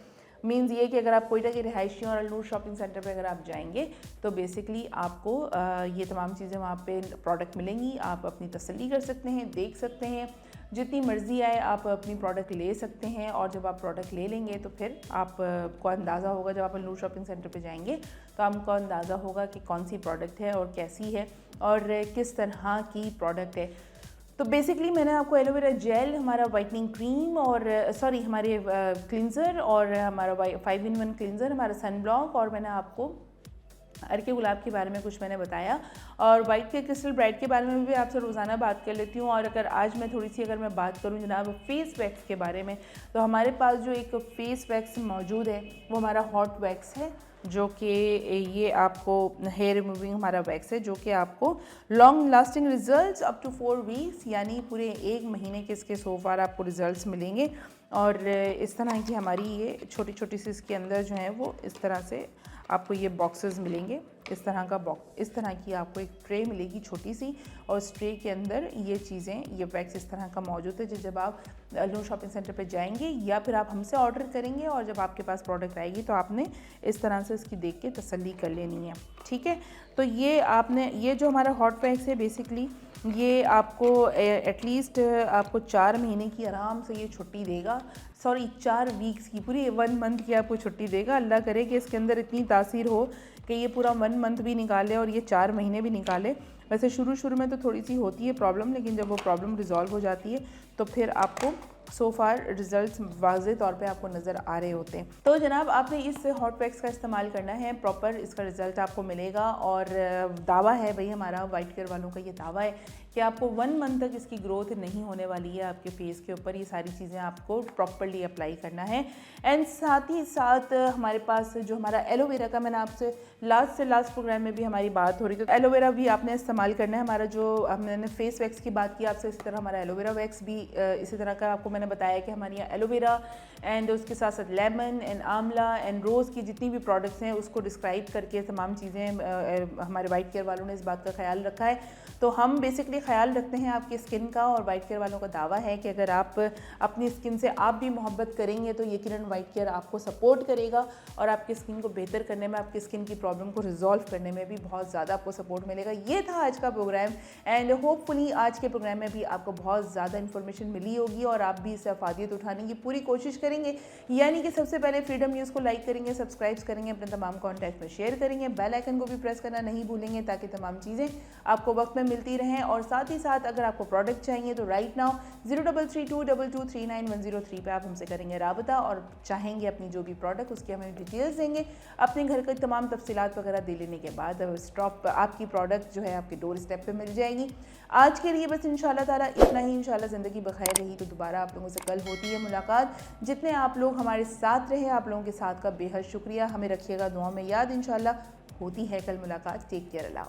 मीन्स ये कि अगर आप कोयटा के रिहायशी और अलनूर शॉपिंग सेंटर पे अगर आप जाएंगे तो बेसिकली आपको ये तमाम चीज़ें वहाँ पे प्रोडक्ट मिलेंगी। आप अपनी तसल्ली कर सकते हैं, देख सकते हैं, जितनी मर्ज़ी आए आप अपनी प्रोडक्ट ले सकते हैं। और जब आप प्रोडक्ट ले लेंगे तो फिर आपको अंदाज़ा होगा, जब आप अलनूर शॉपिंग सेंटर पे जाएंगे तो आपको अंदाज़ा होगा कि कौन सी प्रोडक्ट है और कैसी है और किस तरह की प्रोडक्ट है। तो बेसिकली मैंने आपको एलोवेरा जेल, हमारा वाइटनिंग क्रीम और हमारे क्लिंजर और हमारा 5-in-1 क्लिंजर, हमारा सन ब्लॉक, और मैंने आपको अर्के गुलाब के बारे में कुछ मैंने बताया और वाइट केयर क्रिस्टल ब्राइट के बारे में भी आपसे रोज़ाना बात कर लेती हूँ। और अगर आज मैं थोड़ी सी अगर मैं बात करूँ जनाब फेस वैक्स के बारे में, तो हमारे पास जो एक फेस वैक्स मौजूद है वो हमारा हॉट वैक्स है, जो कि ये आपको हेयर रिमूविंग हमारा वैक्स है, जो कि आपको long lasting results up to 4 weeks यानी पूरे 1 महीने के इसके सो फार आपको रिजल्ट्स मिलेंगे। और इस तरह की हमारी ये छोटी छोटी सी इसके अंदर जो है वो इस तरह से आपको ये बॉक्सेस मिलेंगे। इस तरह का इस तरह की आपको एक ट्रे मिलेगी छोटी सी, और इस ट्रे के अंदर ये चीज़ें, ये वैक्स इस तरह का मौजूद है। जब आप अलनूर शॉपिंग सेंटर पे जाएंगे या फिर आप हमसे ऑर्डर करेंगे और जब आपके पास प्रोडक्ट आएगी तो आपने इस तरह से इसकी देख के तसल्ली कर लेनी है, ठीक है। तो ये जो हमारा हॉट वैक्स है बेसिकली ये आपको एटलीस्ट आपको 4 महीने की आराम से ये छुट्टी देगा, 4 वीक्स की, पूरी 1 मंथ की आपको छुट्टी देगा। अल्लाह करे कि इसके अंदर इतनी तासीर हो कि ये पूरा 1 मंथ भी निकाले और ये 4 महीने भी निकाले। वैसे शुरू में तो थोड़ी सी होती है प्रॉब्लम, लेकिन जब वो प्रॉब्लम रिजॉल्व हो जाती है तो फिर आपको सो फार रिजल्ट्स वाज़े तौर पे आपको नज़र आ रहे होते हैं। तो जनाब आपने इस हॉट वैक्स का इस्तेमाल करना है, प्रॉपर इसका रिज़ल्ट आपको मिलेगा। और दावा है भाई, हमारा वाइट केयर वालों का ये दावा है कि आपको 1 मंथ तक इसकी ग्रोथ नहीं होने वाली है आपके फेस के ऊपर। ये सारी चीज़ें आपको प्रॉपरली अप्लाई करना है। एंड साथ ही साथ हमारे पास जो हमारा एलोवेरा का, मैंने आपसे लास्ट प्रोग्राम में भी हमारी बात हो रही थी, तो एलोवेरा भी आपने इस्तेमाल करना है। हमारा जो हमने फेस वैक्स की बात की आपसे, इसी तरह हमारा एलोवेरा वैक्स भी इसी तरह का आपको मैंने बताया कि हमारे यहाँ एलोवेरा एंड उसके साथ साथ लेमन एंड आंवला एंड रोज़ की जितनी भी प्रोडक्ट्स हैं उसको डिस्क्राइब करके तमाम चीज़ें हमारे वाइट केयर वालों ने इस बात का ख्याल रखा है। तो हम बेसिकली ख्याल रखते हैं आपकी स्किन का, और वाइट केयर वालों का दावा है कि अगर आप अपनी स्किन से आप भी मोहब्बत करेंगे तो यकीनन वाइट केयर आपको सपोर्ट करेगा और आपकी स्किन को बेहतर करने में, आपकी स्किन की प्रॉब्लम को रिजॉल्व करने में भी बहुत ज़्यादा आपको सपोर्ट मिलेगा। ये था आज का प्रोग्राम एंड होपफुली आज के प्रोग्राम में भी आपको बहुत ज़्यादा इन्फॉर्मेशन मिली होगी और आप भी इससे अफादियत उठाने की पूरी कोशिश करेंगे। यानी कि सबसे पहले फ्रीडम न्यूज़ को लाइक करेंगे, सब्सक्राइब करेंगे, अपने तमाम कॉन्टैक्ट में शेयर करेंगे, बेल आइकन को भी प्रेस करना नहीं भूलेंगे ताकि तमाम चीज़ें आपको वक्त में मिलती रहें। और साथ ही साथ अगर आपको प्रोडक्ट चाहिए तो राइट नाउ 03322239 पे आप हमसे करेंगे राबता और चाहेंगे अपनी जो भी प्रोडक्ट उसकी हमें डिटेल्स देंगे। अपने घर की तमाम तफसीलात वगैरह दे लेने के बाद स्टॉप आपकी प्रोडक्ट जो है आपके डोर स्टेप पे मिल जाएगी। आज के लिए बस इंशाल्लाह ताला इतना ही। इंशाल्लाह ज़िंदगी बखैर रही तो दोबारा आप लोगों से कल होती है मुलाकात। जितने आप लोग हमारे साथ रहे, आप लोगों के साथ का बेहद शुक्रिया। हमें रखिएगा दुआ में याद। इंशाल्लाह होती है कल मुलाकात। टेक केयर, अल्लाह।